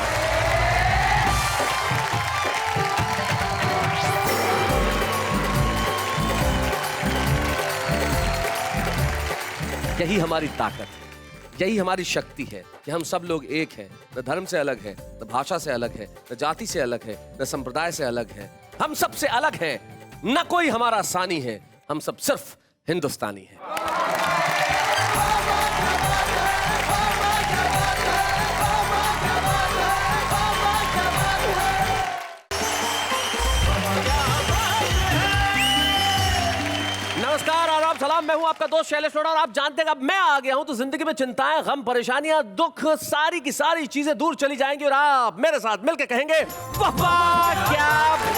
A: यही हमारी ताकत है, यही हमारी शक्ति है कि हम सब लोग एक हैं, न धर्म से अलग है, न भाषा से अलग है, न जाति से अलग है, न संप्रदाय से अलग है। हम सबसे अलग हैं, न कोई हमारा सानी है, हम सब सिर्फ हिंदुस्तानी हैं। नमस्कार, आदाब, सलाम। मैं हूं आपका दोस्त शैलेश अरोड़ा, और आप जानते हैं अब मैं आ गया हूं तो जिंदगी में चिंताएं, गम, परेशानियां, दुख, सारी की सारी चीजें दूर चली जाएंगी और आप मेरे साथ मिलकर कहेंगे वाह वाह क्या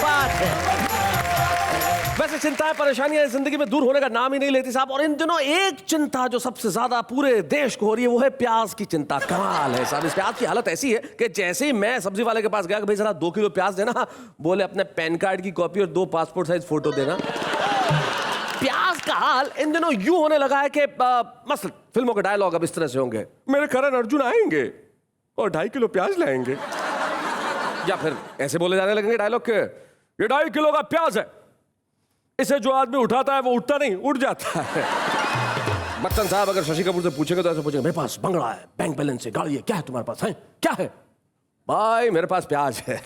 A: बात है। वैसे चिंताएं, परेशानियां जिंदगी में दूर होने का नाम ही नहीं लेती साहब, और इन दिनों एक चिंता जो सबसे ज्यादा पूरे देश को हो रही है वो है प्याज की चिंता। कमाल है साहब, इस प्याज की हालत ऐसी है कि जैसे ही मैं सब्जी वाले के पास गया कि भाई जरा 2 किलो प्याज देना, बोले अपने पैन कार्ड की कॉपी और 2 पासपोर्ट साइज फोटो देना। प्याज का हाल इन दिनों यूं होने लगा है कि मसलन फिल्मों के डायलॉग अब इस तरह से होंगे, मेरे करण अर्जुन आएंगे और 2.5 किलो प्याज लाएंगे, या फिर ऐसे बोले जाने लगेंगे डायलॉग के, ये 2.5 किलो का प्याज है, इसे जो आदमी उठाता है वो उठता नहीं, उठ जाता है। बच्चन साहब अगर शशि कपूर से पूछेंगे तो ऐसे पूछेंगे, मेरे पास बंगला है, बैंक बैलेंस है, गाड़ी है, क्या है तुम्हारे पास, है क्या है? भाई मेरे पास प्याज है।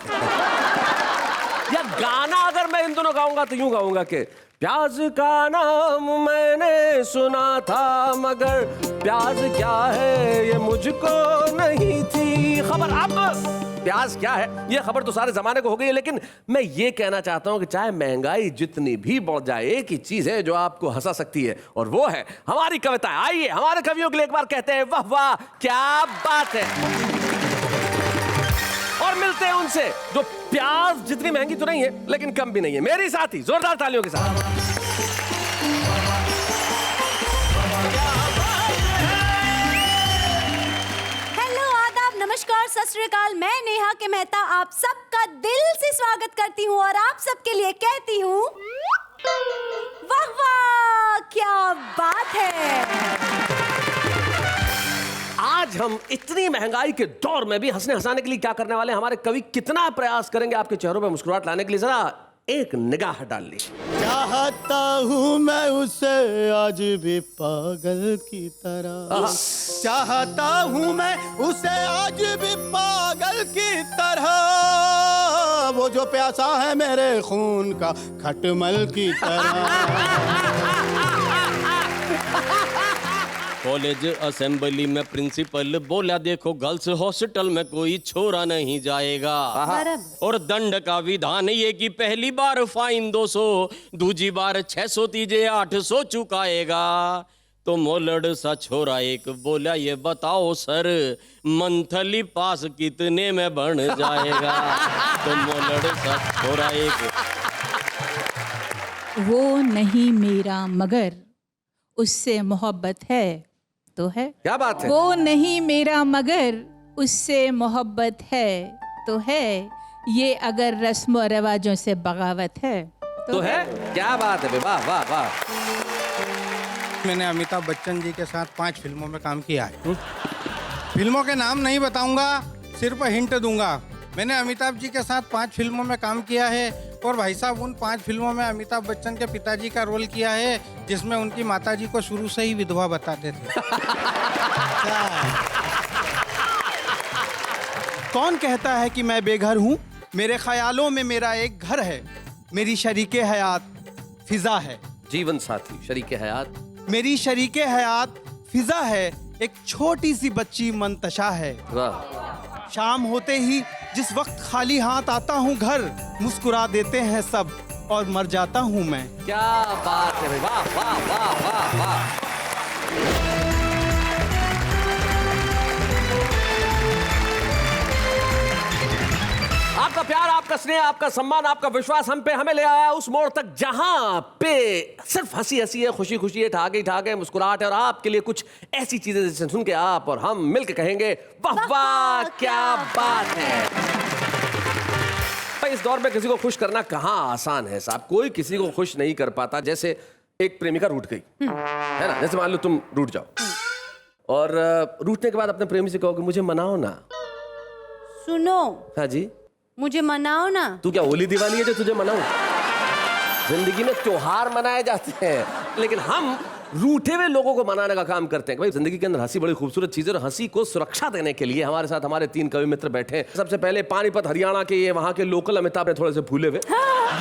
A: या गाना अगर मैं इन दोनों गाऊंगा तो यूं गाऊंगा कि प्याज का नाम मैंने सुना था, मगर प्याज क्या है ये मुझको नहीं थी खबर। अब प्याज क्या है ये खबर तो सारे जमाने को हो गई है, लेकिन मैं ये कहना चाहता हूं कि चाहे महंगाई जितनी भी बढ़ जाए, एक ही चीज है जो आपको हंसा सकती है, और वो है हमारी कविता। आइए हमारे कवियों के लिए एक बार कहते हैं वाह वाह क्या बात है, और मिलते हैं उनसे जो प्याज जितनी महंगी तो नहीं है लेकिन कम भी नहीं है। मेरी साथी जोरदार तालियों के साथ।
B: हेलो, आदाब, नमस्कार, सत श्री अकाल। मैं नेहा के मेहता आप सबका दिल से स्वागत करती हूँ और आप सबके लिए कहती हूँ वाह वाह क्या बात है।
A: आज हम इतनी महंगाई के दौर में भी हंसने हंसाने के लिए क्या करने वाले हैं, हमारे कवि कितना प्रयास करेंगे आपके चेहरों पे मुस्कुराहट लाने के लिए, जरा एक निगाह डाल लीजिए।
H: चाहता हूँ मैं उसे आज भी पागल की तरह, चाहता हूँ मैं उसे आज भी पागल की तरह, वो जो प्यासा है मेरे खून का खटमल की तरह।
K: कॉलेज असेंबली में प्रिंसिपल बोला, देखो गर्ल्स हॉस्टल में कोई छोरा नहीं जाएगा, और दंड का विधान ये कि पहली बार फाइन 200, दूजी बार 600, तीजे 800 चुकाएगा। तो मोलड़ सा छोरा एक बोला, ये बताओ सर मंथली पास कितने में बन जाएगा। तो मोलड़ सा छोरा एक,
L: वो नहीं मेरा मगर उससे मोहब्बत है तो है।
A: क्या बात है।
L: वो नहीं मेरा मगर उससे मोहब्बत है तो है, ये अगर रस्म और रिवाजों से बगावत है
A: तो है। क्या बात है, वाह वाह वाह।
E: मैंने अमिताभ बच्चन जी के साथ 5 फिल्मों में काम किया है। फिल्मों के नाम नहीं बताऊंगा, सिर्फ हिंट दूंगा। मैंने अमिताभ जी के साथ 5 फिल्मों में काम किया है, और भाई साहब उन 5 फिल्मों में अमिताभ बच्चन के पिताजी का रोल किया है, जिसमें उनकी माताजी को शुरू से ही विधवा बताते थे।
M: कौन कहता है कि मैं बेघर हूँ? मेरे ख्यालों में मेरा एक घर है, मेरी शरीके हयात फिजा है।
A: जीवन साथी शरीके हयात,
M: मेरी शरीके हयात फिजा है, एक छोटी सी बच्ची मंतशा है।
A: वाह।
M: शाम होते ही जिस वक्त खाली हाथ आता हूँ घर, मुस्कुरा देते हैं सब और मर जाता हूँ मैं।
A: क्या बात है, वाह वाह वाह वाह वाह। आपका प्यार, आपका स्नेह, आपका सम्मान, आपका विश्वास हम पे हमें ले आया उस मोड़ तक जहां पे सिर्फ हंसी हंसी है, खुशी खुशी है, ठाके ठाके मुस्कुराहट है, और आपके लिए कुछ ऐसी चीजें जिसे सुन के आप और हम मिलकर कहेंगे वाह वाह क्या बात है। भाई इस दौर में किसी को खुश करना कहाँ आसान है साहब, कोई किसी को खुश नहीं कर पाता। जैसे एक प्रेमिका रूठ गई है ना, जैसे मान लो तुम रूठ जाओ और रूठने के बाद अपने प्रेमी से कहोगे मुझे मनाओ ना।
B: सुनो,
A: हाँ जी,
B: मुझे मनाओ ना।
A: तू क्या होली दिवाली है जो तुझे मनाऊं? जिंदगी में त्योहार मनाए जाते हैं, लेकिन हम रूठे हुए लोगों को मनाने का काम करते हैं। भाई जिंदगी के अंदर हंसी बड़ी खूबसूरत चीज है, और हंसी को सुरक्षा देने के लिए हमारे साथ हमारे 3 कवि मित्र बैठे हैं। सबसे पहले पानीपत हरियाणा के ये वहां के लोकल अमिताभ ने थोड़े से फूले हुए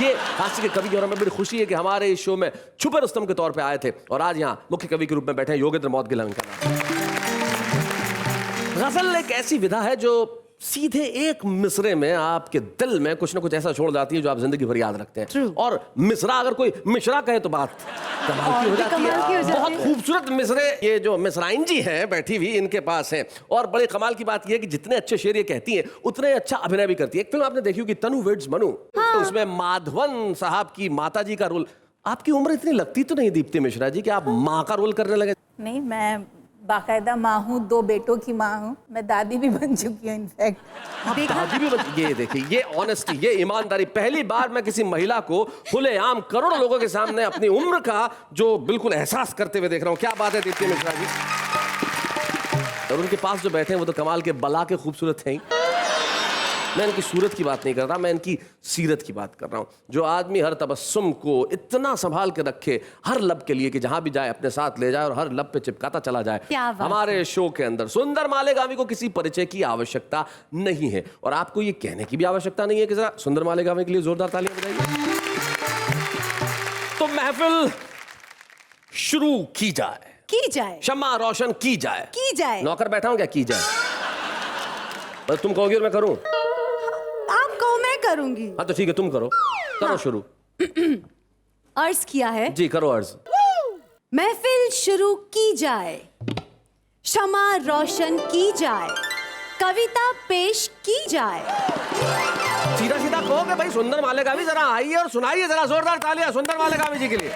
A: ये हास्य के कवि, और हमें बड़ी खुशी है कि हमारे इस शो में छुपे रुस्तम के तौर पर आए थे, और आज यहाँ मुख्य कवि के रूप में बैठे हैं योगेंद्र मौदगिल इनका नाम। गजल एक ऐसी विधा है जो सीधे एक मिसरे में आपके दिल में कुछ ना कुछ ऐसा छोड़ जाती है जो आप जिंदगी भर याद रखते हैं। और मिसरा अगर कोई मिश्रा कहे तो बात कमाल की हो जाती है। बहुत खूबसूरत मिसरे ये जो मिसराइन जी हैं बैठी हुई इनके पास हैं, और बड़े कमाल की बात ये है कि जितने अच्छे शेर ये कहती हैं उतने अच्छा अभिनय भी करती है। एक फिल्म आपने देखी होगी तनु विड्स मनु, तो उसमें माधवन साहब की माता जी का रोल। आपकी उम्र इतनी लगती तो नहीं दीप्ति मिश्रा जी कि आप माँ का रोल करने लगे?
L: नहीं, मैं बाकायदा माँ हूँ, 2 बेटों की माँ हूँ, मैं दादी भी बन चुकी हूँ इनफैक्ट।
A: दादी भी ये देखिए, ये ऑनेस्टी, ये ईमानदारी। पहली बार मैं किसी महिला को खुलेआम करोड़ों लोगों के सामने अपनी उम्र का जो बिल्कुल एहसास करते हुए देख रहा हूँ। क्या बात है दीप्ति मिश्रा जी। और उनके पास जो बैठे हैं वो तो कमाल के बला के खूबसूरत हैं। मैं इनकी सूरत की बात नहीं कर रहा, मैं इनकी सीरत की बात कर रहा हूँ। जो आदमी हर तबस्सुम को इतना संभाल के रखे, हर लब के लिए कि जहां भी जाए अपने साथ ले जाए और हर लब पे चिपकाता चला जाए। हमारे शो के अंदर सुंदर मालेगामी को किसी परिचय की आवश्यकता नहीं है, और आपको ये कहने की भी आवश्यकता नहीं है कि जरा सुंदर मालेगामी के लिए जोरदार तालियां बजाइए। तो महफिल शुरू की जाए, शम्मा रोशन की जाए। नौकर बैठा हूं क्या? की जाए। बस तुम कहोगे और मैं करूं?
B: आप कहो, मैं करूंगी।
A: हाँ तो ठीक है, तुम करो शुरू।
B: अर्ज किया है
A: जी, करो अर्ज।
B: महफिल शुरू की जाए, शमा रोशन की जाए, कविता पेश की जाए।
A: सीधा सीधा कहोगे भाई सुंदर मालेगामी जरा आइए और सुनाइए, जरा जोरदार तालियां सुंदर मालेगामी जी के लिए।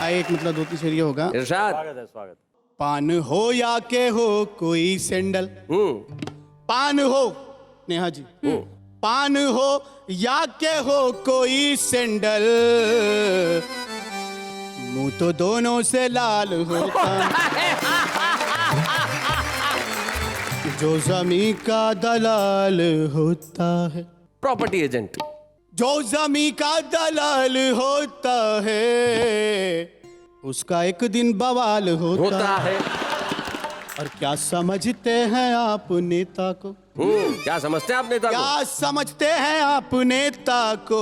C: एक मतलब 2-3 शेर ये होगा।
A: इरशाद।
K: स्वागत।
C: पान हो या के हो कोई सैंडल, पान हो नेहा जी, पान हो या के हो कोई सैंडल, मुंह तो दोनों से लाल होता जो जमी का दलाल होता है।
A: Property agent.
C: जो जमी का दलाल होता है उसका एक दिन बवाल होता है। और क्या समझते हैं आप नेता को?
A: क्या समझते हैं आप नेता को?
C: क्या समझते हैं आप नेता को?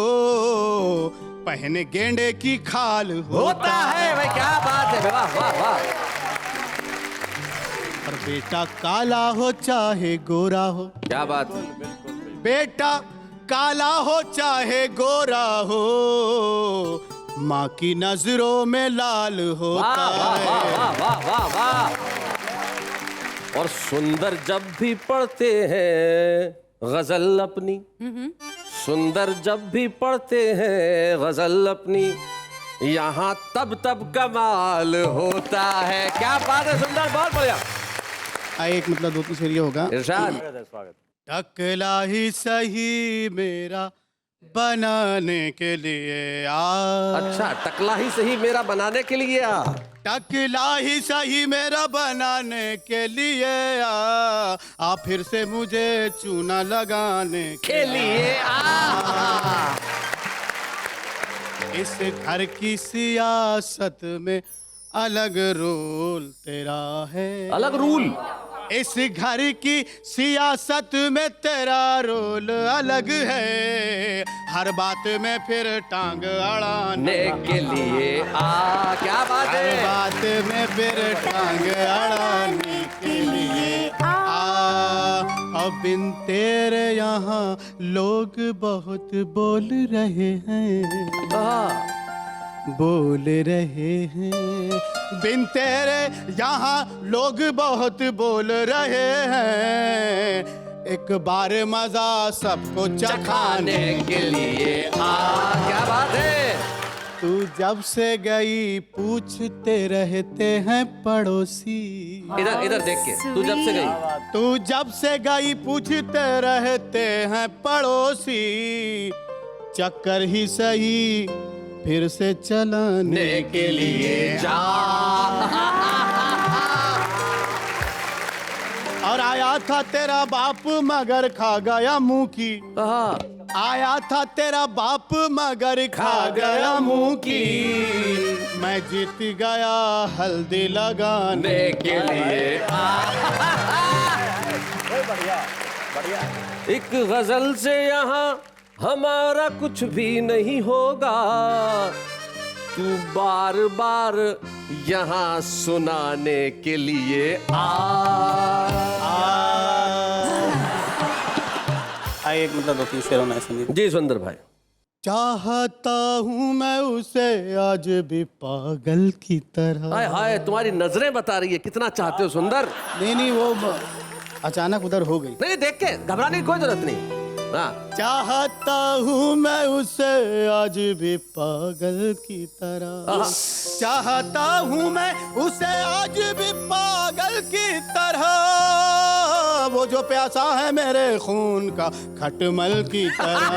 C: पहने गेंडे की खाल
A: होता है। भाई क्या बात है, वाह वाह वाह।
C: और बेटा काला हो चाहे गोरा हो,
A: क्या बात है।
C: बेटा काला हो चाहे गोरा हो, माँ की नजरों में लाल होता है।
A: वाह वाह वाह वाह। और सुंदर जब भी पढ़ते हैं गजल अपनी, सुंदर जब भी पढ़ते हैं गजल अपनी, यहाँ तब कमाल होता है। क्या बात है सुंदर, बहुत बढ़िया।
C: एक मतलब 2-3 शेर ये होगा।
A: इरशाद।
K: स्वागत।
C: टकला ही सही मेरा बनाने के लिए आ।
A: अच्छा, टकला ही सही मेरा बनाने के लिए आ।
C: टकला ही सही मेरा बनाने के लिए आ फिर से मुझे चूना लगाने
A: के लिए आ।
C: इस घर की सियासत में अलग रोल तेरा है।
A: अलग रूल?
C: इस घर की सियासत में तेरा रोल अलग है। हर बात में फिर टांग अड़ाने
A: के लिए आ। क्या बात है।
C: हर बात में फिर टांग अड़ाने के लिए आ। अब इन तेरे यहाँ लोग बहुत बोल रहे हैं, बोल रहे हैं। बिन तेरे यहाँ लोग बहुत बोल रहे हैं, एक बार मजा सबको चखाने के लिए आ।
A: क्या बात है।
C: तू जब से गई पूछते रहते हैं पड़ोसी।
A: इधर इधर देख के, तू जब से गई।
C: तू जब से गई पूछते रहते हैं पड़ोसी, चक्कर ही सही फिर से चलाने के लिए जा। और आया था तेरा बाप मगर खा गया मुंह की। आया था तेरा बाप मगर खा गया मुंह की। मैं जीत गया हल्दी लगाने के लिए।
A: बढ़िया बढ़िया। एक गजल से यहाँ हमारा कुछ भी नहीं होगा, तू बार बार यहाँ सुनाने के लिए आ।
M: एक मतलब 2-3 शेरों में सुनिए।
A: जी सुंदर भाई।
C: चाहता हूँ मैं उसे आज भी पागल की तरह।
A: हाय हाय, तुम्हारी नजरें बता रही है कितना चाहते हो सुंदर।
C: नहीं वो अचानक उधर हो गई।
A: नहीं देख के घबराने की कोई जरूरत नहीं।
C: चाहता हूँ मैं उसे आज भी पागल की तरह, चाहता हूँ मैं उसे आज भी पागल की तरह, वो जो प्यासा है मेरे खून का खटमल की तरह।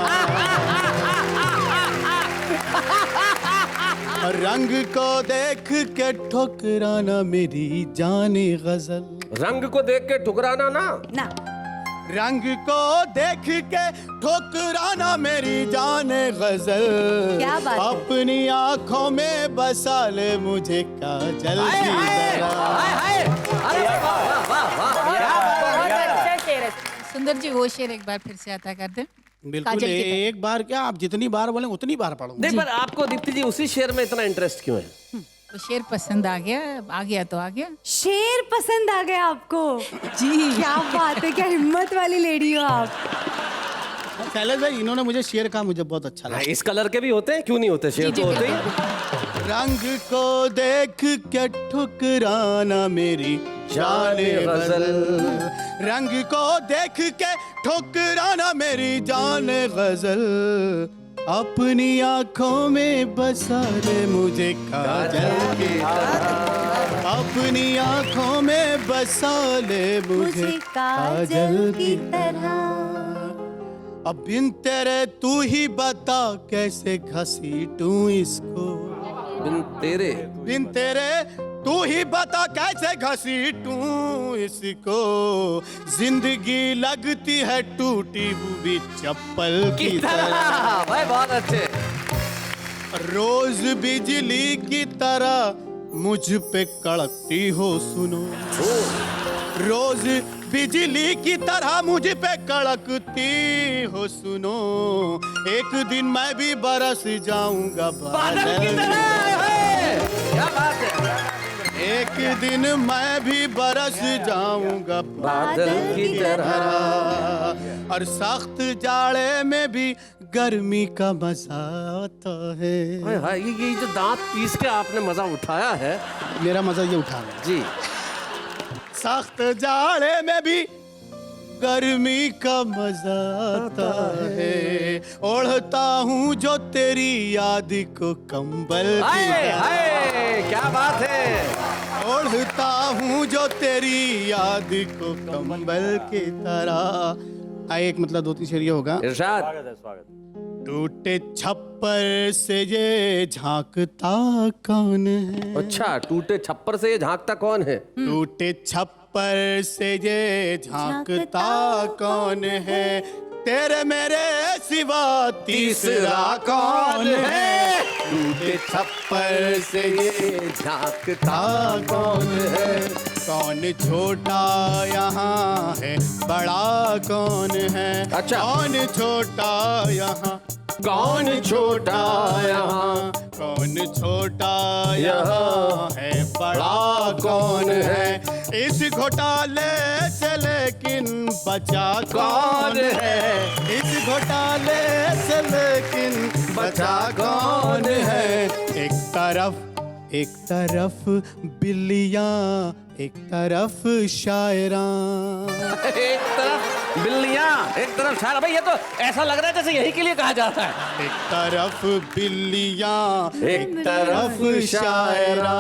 C: रंग को देख के ठुकराना मेरी जाने गजल,
A: रंग को देख के ठुकराना ना
C: रंग को देख के ठुकराना मेरी जाने गजल,
B: क्या बात है?
C: अपनी आंखों में बसा ले मुझे काजल की तरह।
L: सुंदर जी वो शेर एक बार फिर से अदा कर दें।
C: बिल्कुल,
L: काजल की तरह।
C: एक बार क्या, आप जितनी बार बोले उतनी बार पढ़ूंगा।
A: नहीं, पर आपको दीप्ति जी उसी शेर में इतना इंटरेस्ट क्यों है?
L: वो शेर पसंद आ गया तो आ गया।
B: शेर पसंद आ गया आपको?
L: जी
B: क्या बात है, क्या हिम्मत वाली लेडी हो आप।
C: शैलेश भाई, इन्होंने मुझे शेर कहा, मुझे बहुत अच्छा लगा।
A: इस कलर के भी होते हैं, क्यों नहीं होते? शेर तो होते ही।
C: रंग को देख के ठुकराना मेरी जाने गजल, रंग को देख के ठुकराना मेरी जाने गजल, अपनी आंखों में बसा ले मुझे काजल की तरह, अपनी आंखों में बसा ले मुझे काजल की तरह। अब बिन तेरे तू ही बता कैसे घसीटूं इसको,
A: बिन तेरे
C: तू ही बता कैसे घसीटूं इसको, जिंदगी लगती है टूटी हुई चप्पल की तरह।
A: भाई बहुत अच्छे।
C: रोज बिजली की तरह मुझ पे कड़कती हो सुनो, रोज बिजली की तरह मुझ पे कड़कती हो सुनो, एक दिन मैं भी बरस जाऊंगा बादल की तरह।
A: क्या बात है,
C: एक दिन मैं भी बरस जाऊंगा
A: बादल की तरह।
C: और सख्त जाड़े में भी गर्मी का मजा आता है।
A: हाय, ये जो दांत पीस के आपने मजा उठाया है,
C: मेरा मजा ये उठा है
A: जी।
C: सख्त जाड़े में भी गर्मी का मजा आता है, ओढ़ता हूँ जो तेरी याद को कंबल की तरह।
A: क्या बात है,
C: ओढ़ता हूँ जो तेरी याद को कंबल की तरह। एक मतलब दो तीन शेर ये होगा।
A: इरशाद।
C: टूटे छप्पर से ये झांकता कौन है?
A: अच्छा, टूटे छप्पर से ये झांकता कौन है?
C: टूटे छप्पर से ये झांकता कौन है? तेरे मेरे सिवा तीसरा कौन है? टूटे छप्पर से ये झांकता कौन है? कौन छोटा यहाँ है, बड़ा कौन है?
A: अच्छा।
C: कौन छोटा यहाँ,
A: कौन छोटा यहाँ,
C: कौन छोटा यहाँ है, बड़ा कौन है? इस घोटाले से लेकिन बचा कौन है? इस घोटाले से लेकिन बचा कौन है? एक तरफ बिल्लियाँ, एक तरफ शायरां।
A: एक तरफ बिल्लियाँ, एक तरफ शायर। भाई ये तो ऐसा लग रहा है जैसे यही के लिए कहा जाता है।
C: एक तरफ बिल्लियाँ, एक तरफ शायरां,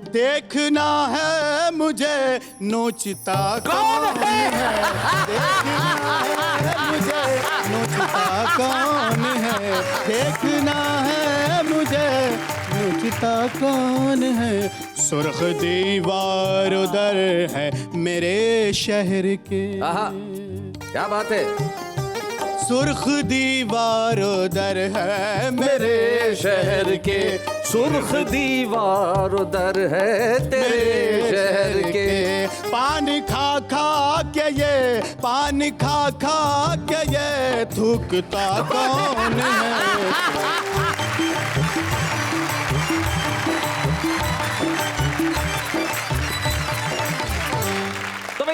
C: देखना है मुझे नोचता कौन है? देखना है मुझे नोचता कौन है? देखना है मुझे नोचता कौन है? सुर्ख दीवार उधर है मेरे शहर के।
A: क्या बात है,
C: सुर्ख दीवार उधर है मेरे शहर के।
A: सुर्ख दीवार उधर है तेरे शहर के।
C: पान खा खा के ये, पान खा खा के ये थूकता कौन है?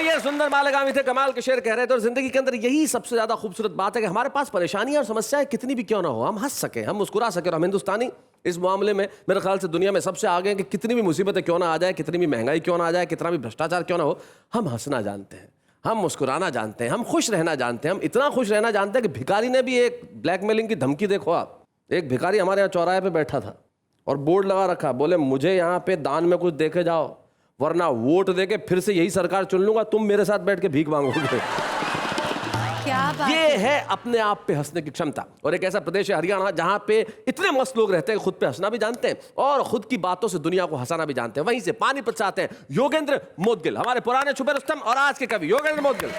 A: ये सुंदर मालेगामी थे, कमाल के शेर कह रहे थे। और जिंदगी के अंदर यही सबसे ज्यादा खूबसूरत बात है कि हमारे पास परेशानियां और समस्याएं कितनी भी क्यों ना हो, हम हंस सके, हम मुस्कुरा सके। और हम हिंदुस्तानी इस मामले में मेरे ख्याल से दुनिया में सबसे आगे हैं कि कितनी भी मुसीबतें क्यों ना आ जाए, कितनी भी महंगाई क्यों ना आ जाए, कितना भी भ्रष्टाचार क्यों ना हो, हम हंसना जानते हैं, हम मुस्कुराना जानते हैं, हम खुश रहना जानते हैं, हम इतना खुश रहना जानते हैं कि भिखारी ने भी एक ब्लैकमेलिंग की धमकी, देखो आप, एक भिखारी हमारे यहाँ चौराहे पे बैठा था और बोर्ड लगा रखा, बोले मुझे यहाँ पे दान में कुछ देके जाओ वरना वोट देके फिर से यही सरकार चुन लूंगा, तुम मेरे साथ बैठ के भीख मांगोगे।
B: क्या बात
A: ये है अपने आप पे हंसने की क्षमता। और एक ऐसा प्रदेश है हरियाणा जहां पे इतने मस्त लोग रहते हैं खुद पे हंसना भी जानते हैं और खुद की बातों से दुनिया को हंसाना भी जानते हैं। वहीं से पानीपत से आते हैं योगेंद्र मोदगिल, हमारे पुराने छुपे रुस्तम और आज के कवि योगेंद्र मोदगिल।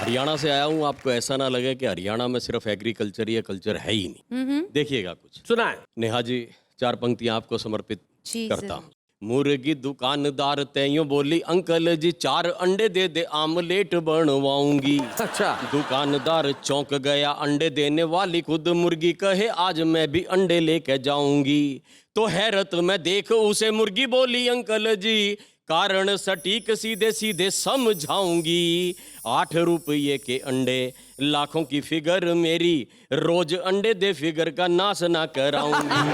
K: हरियाणा से आया हूँ, आपको ऐसा ना लगे कि हरियाणा में सिर्फ एग्रीकल्चर या कल्चर है ही नहीं। देखिएगा कुछ
A: सुनाए।
K: नेहा जी, 4 पंक्तियां आपको समर्पित
B: जी
K: करता
B: सर।
K: हूँ। मुर्गी दुकानदार तैयों बोली, अंकल जी 4 अंडे दे दे, आमलेट बनवाऊंगी।
A: अच्छा।
K: दुकानदार चौंक गया, अंडे देने वाली खुद मुर्गी कहे आज मैं भी अंडे लेके जाऊंगी। तो हैरत में देख उसे मुर्गी बोली, अंकल जी कारण सटीक सीधे सीधे समझाऊंगी। 8 रुपये के अंडे, लाखों की फिगर मेरी, रोज अंडे दे फिगर का नाश ना कराऊंगी।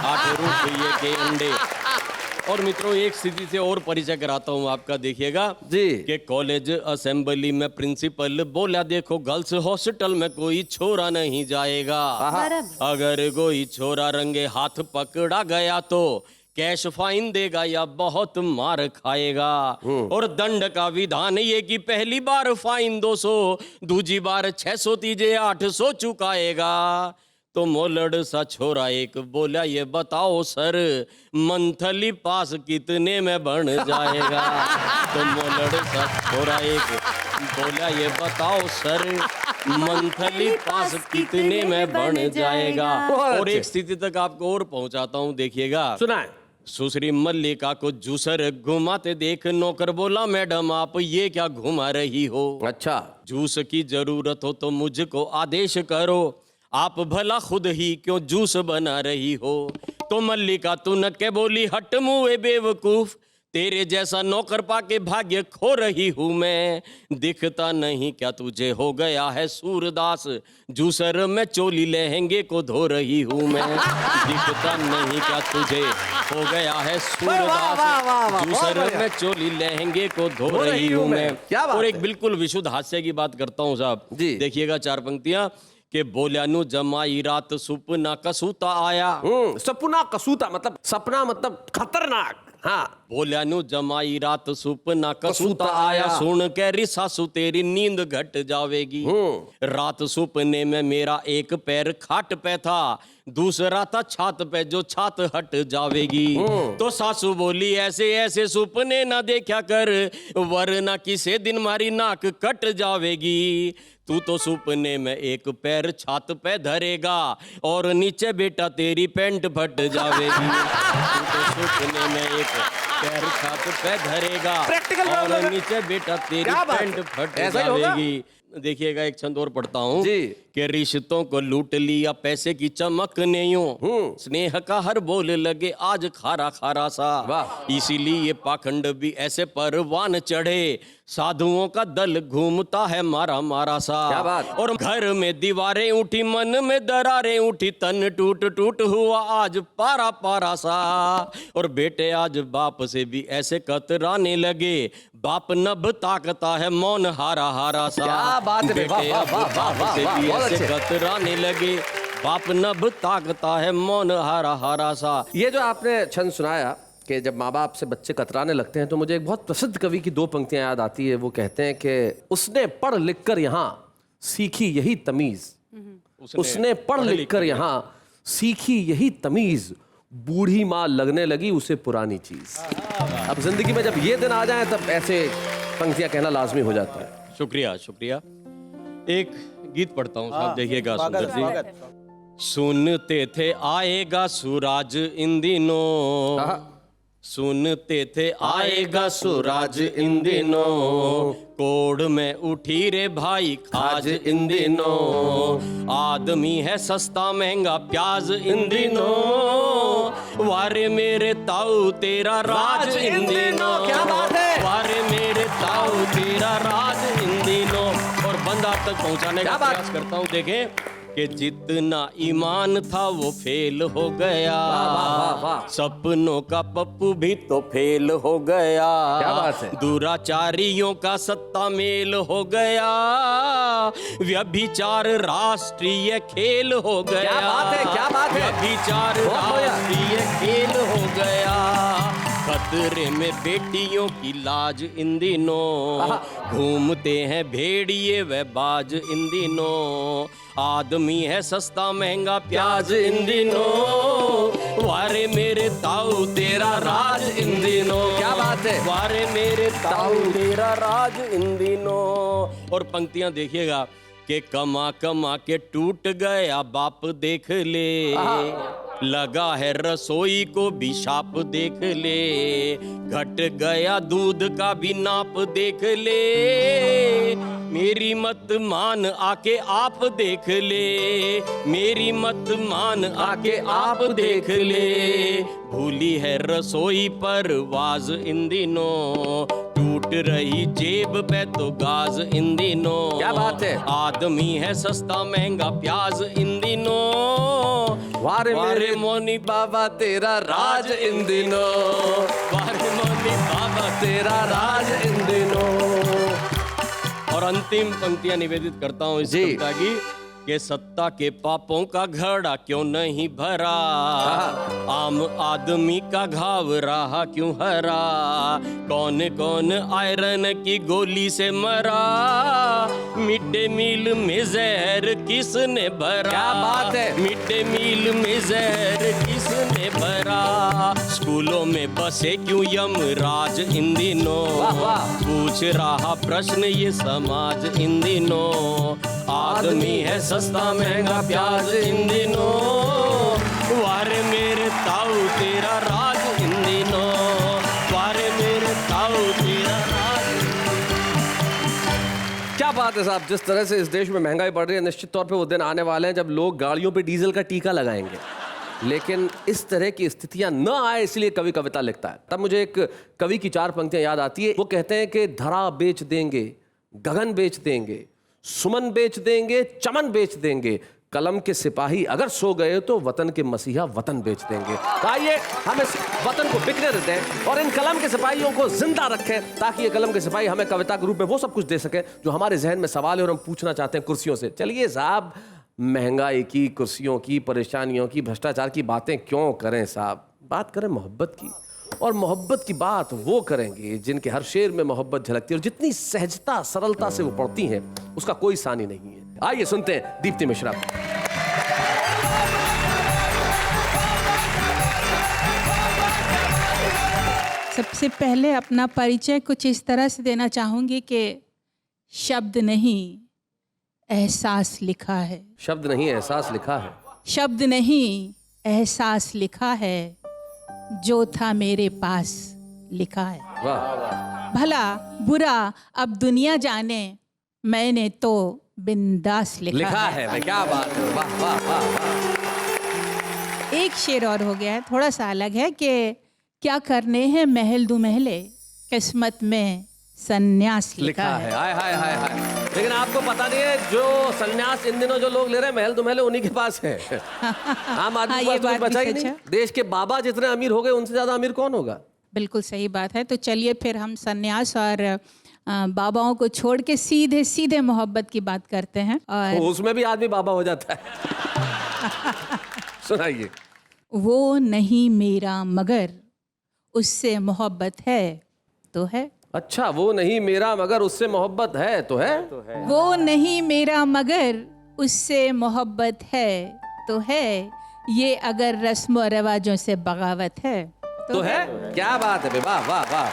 K: 8 रुपये के अंडे। और मित्रों, एक स्थिति से और परिचय कराता हूँ आपका, देखिएगा
A: जी
K: कि कॉलेज असेंबली में प्रिंसिपल बोला, देखो गर्ल्स हॉस्टल में कोई छोरा नहीं जाएगा। अगर कोई छोरा रंगे हाथ पकड़ा गया तो कैश फाइन देगा या बहुत मार खाएगा। और दंड का विधान ये कि पहली बार फाइन 200, दूजी बार 600, तीजे 800 चुकाएगा। तो मोलड़ सा छोरा एक बोला, ये बताओ सर मंथली पास कितने में बन जाएगा। तो मोलड़ सा छोरा एक बोला, ये बताओ सर मंथली पास कितने में बन जाएगा। और एक स्थिति तक आपको और पहुंचाता हूं, देखिएगा।
A: सुनाए।
K: सुश्री मल्लिका को जूसर घुमाते देख नौकर बोला, मैडम आप ये क्या घुमा रही हो।
A: अच्छा।
K: जूस की जरूरत हो तो मुझको आदेश करो, आप भला खुद ही क्यों जूस बना रही हो। तो मल्लिका तुनक के बोली, हट मुए बेवकूफ, तेरे जैसा नौकर पाके भाग्य खो रही हूँ मैं। दिखता नहीं क्या तुझे हो गया है सूरदास, जूसर में चोली लहंगे को धो रही हूँ मैं। दिखता नहीं क्या तुझे हो गया है सूरदास, जूसर में चोली लहंगे को धो रही हूँ मैं। और एक बिल्कुल विशुद्ध हास्य की बात करता हूँ साहब, देखिएगा 4 पंक्तियां के बोल्या नु जमाई रात सुपना कसूता आया।
A: सपना कसूता मतलब सपना मतलब खतरनाक। हाँ।
K: बोल्या नु जमाई रात सुपना कसूता आया, सुन के रिसासु तेरी नींद घट जावेगी। रात सुपने में मेरा एक पैर खाट पे था, दूसरा था छात पे जो छात हट जावेगी। तो सासू बोली, ऐसे ऐसे सुपने ना देखा कर, वरना किसी दिन मारी नाक कट जावेगी। तू तो सुपने में एक पैर छात पे धरेगा और नीचे बेटा तेरी पैंट फट जावेगी। तू तो सुपने में एक पैर छात पे धरेगा और नीचे बेटा तेरी पैंट फट जावेगी। देखिएगा एक छंद और पढ़ता हूँ कि रिश्तों को लूट लिया पैसे की चमक ने यूं, स्नेह का हर बोल लगे आज खारा खारा सा। इसीलिए पाखंड भी ऐसे परवान चढ़े, साधुओं का दल घूमता है मारा मारा सा।
A: क्या बात?
K: और घर में दीवारें उठी, मन में दरारें उठी, तन टूट टूट हुआ आज पारा पारा सा। और बेटे आज बाप से भी ऐसे कतराने लगे, बाप नभ ताकता है मौन हारा हारा सा।
A: क्या बात है,
K: बेटे अब बाप से भी ऐसे कतराने लगे, बाप नभ ताकता है मौन हारा हारा सा।
A: ये जो आपने छंद सुनाया कि जब माँ बाप से बच्चे कतराने लगते हैं, तो मुझे एक बहुत प्रसिद्ध कवि की 2 पंक्तियां याद आती है। वो कहते हैं कि उसने पढ़ लिख कर यहाँ सीखी यही तमीज, उसने पढ़ लिख कर यहाँ सीखी यही तमीज, बूढ़ी माँ लगने लगी उसे पुरानी चीज। अब जिंदगी में जब ये दिन आ जाए तब ऐसे पंक्तियां कहना लाजमी हो जाता है।
K: शुक्रिया शुक्रिया। एक गीत पढ़ता हूँ साहब, देखिएगा सुंदर जी। सुनते थे आएगा सूरज इन दिनों, सुनते थे आएगा सूरज इन दिनों, कोड में उठी रे भाई खाज इन दिनों, आदमी है सस्ता महंगा प्याज इन दिनों, वारे मेरे ताऊ तेरा राज इन दिनों।
A: क्या बात है?
K: वारे मेरे ताऊ तेरा राज इन दिनों। और बंदा तक पहुंचाने का प्रयास करता हूं। देखें कि जितना ईमान था वो फेल हो गया। सपनों का पप्पू भी तो फेल हो गया।
A: क्या बात है?
K: दुराचारियों का सत्ता मेल हो गया। व्यभिचार राष्ट्रीय खेल हो गया।
A: क्या बात है? क्या बात है?
K: व्यभिचार राष्ट्रीय खेल हो गया। खतरे में बेटियों की लाज इन दिनों, घूमते हैं भेड़िए व बाज इन दिनों। आदमी है सस्ता महंगा प्याज इन दिनों। वारे मेरे ताऊ तेरा राज इन दिनों।
A: क्या बात है?
K: वारे मेरे ताऊ तेरा राज इन दिनों। और पंक्तियां देखिएगा कि कमा कमा के टूट गया बाप देख ले। लगा है रसोई को भी शाप देख ले। घट गया दूध का भी नाप देख ले। मेरी मत मान आके आप देख ले। मेरी मत मान आके आप देख ले। भूली है रसोई पर वाज इन दिनों। टूट रही जेब पे तो गाज इन दिनों।
A: क्या बात है?
K: आदमी है सस्ता महंगा प्याज इन दिनों।
A: वारे मोनी बाबा तेरा राज इन दिनों।
K: वारे मोनी
A: बाबा तेरा राज इन दिनों।
K: और अंतिम पंक्तियां निवेदित करता हूं इस कविता की कि सत्ता के पापों का घड़ा क्यों नहीं भरा। आम आदमी का घाव रहा क्यों हरा। कौन कौन आयरन की गोली से मरा। मिड डे मील में जहर किसने भरा।
A: क्या बात है?
K: मिड डे मील में जहर किसने भरा। स्कूलों में बसे क्यों यमराज इन दिनों। पूछ रहा प्रश्न ये समाज इन दिनों। आदमी है सस्ता महंगा प्याज इन दिनों। वारे मेरे ताऊ तेरा राज इन दिनों। वारे मेरे ताऊ तेरा राज।
A: क्या बात है साहब, जिस तरह से इस देश में महंगाई बढ़ रही है, निश्चित तौर पे वो दिन आने वाले हैं जब लोग गाड़ियों पे डीजल का टीका लगाएंगे। लेकिन इस तरह की स्थितियां न आए इसलिए कवि कविता लिखता है। तब मुझे एक कवि की 4 पंक्तियां याद आती है। वो कहते हैं कि धरा बेच देंगे, गगन बेच देंगे, सुमन बेच देंगे, चमन बेच देंगे। कलम के सिपाही अगर सो गए तो वतन के मसीहा वतन बेच देंगे। आइए हम इस वतन को बिकने देते हैं और इन कलम के सिपाहियों को जिंदा रखें ताकि ये कलम के सिपाही हमें कविता के रूप में वो सब कुछ दे सके जो हमारे जहन में सवाल है और हम पूछना चाहते हैं कुर्सियों से। चलिए साहब, महंगाई की, कुर्सियों की, परेशानियों की, भ्रष्टाचार की बातें क्यों करें साहब। बात करें मोहब्बत की, और मोहब्बत की बात वो करेंगे जिनके हर शेर में मोहब्बत झलकती है और जितनी सहजता सरलता से वो पढ़ती हैं उसका कोई सानी नहीं है। आइए सुनते हैं दीप्ति मिश्रा।
L: सबसे पहले अपना परिचय कुछ इस तरह से देना चाहूंगी कि शब्द नहीं एहसास लिखा है।
A: शब्द नहीं एहसास लिखा है।
L: शब्द नहीं एहसास लिखा है, जो था मेरे पास लिखा है।
A: वाह।
L: भला बुरा अब दुनिया जाने, मैंने तो बिंदास लिखा है।
A: भाई, क्या बात है। वाह वाह वाह।
L: एक शेर और हो गया है, थोड़ा सा अलग है कि क्या करने हैं महल दो महले, किस्मत में सन्यास लिखा है।
A: हाय हाय हाय हाय। लेकिन आपको पता नहीं है जो सन्यास इन दिनों जो लोग ले रहे हैं महल दो महले उन्हीं के पास है। आम आदमी के पास तो कुछ बचा ही नहीं। देश के बाबा जितने अमीर हो गए उनसे ज्यादा अमीर कौन होगा।
L: बिल्कुल सही बात है। तो चलिए फिर हम सन्यास और बाबाओं को छोड़ के सीधे सीधे मोहब्बत की बात करते हैं। और
A: उसमें भी आदमी बाबा हो जाता है। सुनाइए।
L: वो नहीं मेरा मगर उससे मोहब्बत है तो है।
A: अच्छा, वो नहीं मेरा मगर उससे मोहब्बत है तो है।
L: वो नहीं मेरा मगर उससे मोहब्बत है तो है, ये अगर रस्म और रिवाजों से बगावत है
A: तो है। क्या बात है। वाह वाह वाह।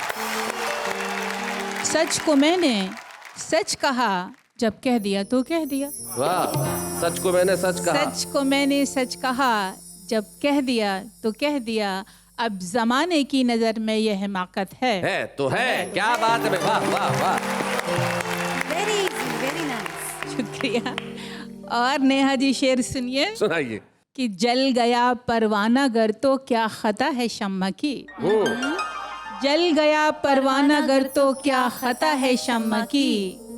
L: सच को मैंने सच कहा, जब कह दिया तो कह दिया।
A: वाह। सच को मैंने सच कहा।
L: सच को मैंने सच कहा, जब कह दिया तो कह दिया। अब जमाने की नजर में यह हिमाकत है
A: तो है। क्या बात है। वाह वाह वाह।
B: Very nice.
L: शुक्रिया। और नेहा जी शेर सुनिए।
A: सुनाइए।
L: कि जल गया परवाना गर तो क्या खता है शम्मा की। जल गया परवाना गर तो क्या खता है शम्मा की।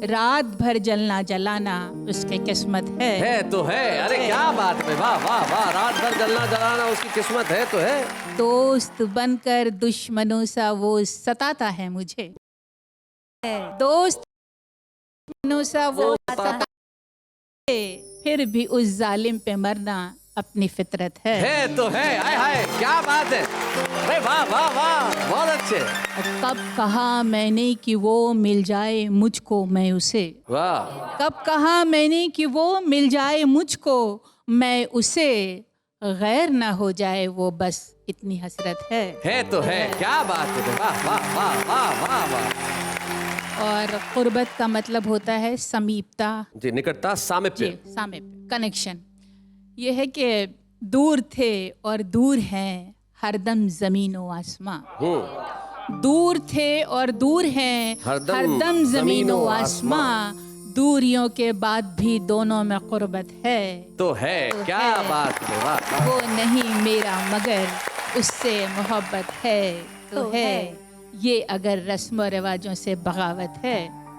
L: रात भर जलना जलाना उसकी किस्मत
A: है तो है। अरे क्या बात है, वाह वाह वाह, रात भर जलना जलाना उसकी किस्मत है तो है।
L: दोस्त बनकर दुश्मनों सा वो सताता है मुझे, दोस्त दुश्मनों सा वो सताता है, फिर भी उस जालिम पे मरना अपनी फितरत है
A: तो है। हाय हाय क्या बात है, अरे वाह वाह वाह, बहुत अच्छे।
L: कब कहा मैंने कि वो मिल जाए मुझको मैं उसे,
A: वाह।
L: कब कहा मैंने कि वो मिल जाए मुझको मैं उसे, गैर ना हो जाए वो बस इतनी हसरत है
A: तो है। क्या बात है, वाह वाह वाह वाह वाह वाह।
L: और कुर्बत का मतलब होता है समीपता,
A: जी, निकटता, सामीप्य,
L: सामीप्य, कनेक्शन। ये है कि दूर थे और दूर हैं हरदम ज़मीन व आसमां, दूर थे और दूर हैं हरदम ज़मीन व आसमां, दूरियों के बाद भी दोनों में कुर्बत है
A: तो है। क्या बात है, वाह।
L: वो नहीं मेरा मगर उससे मोहब्बत है तो है, ये अगर रस्म व रिवाजों से बगावत है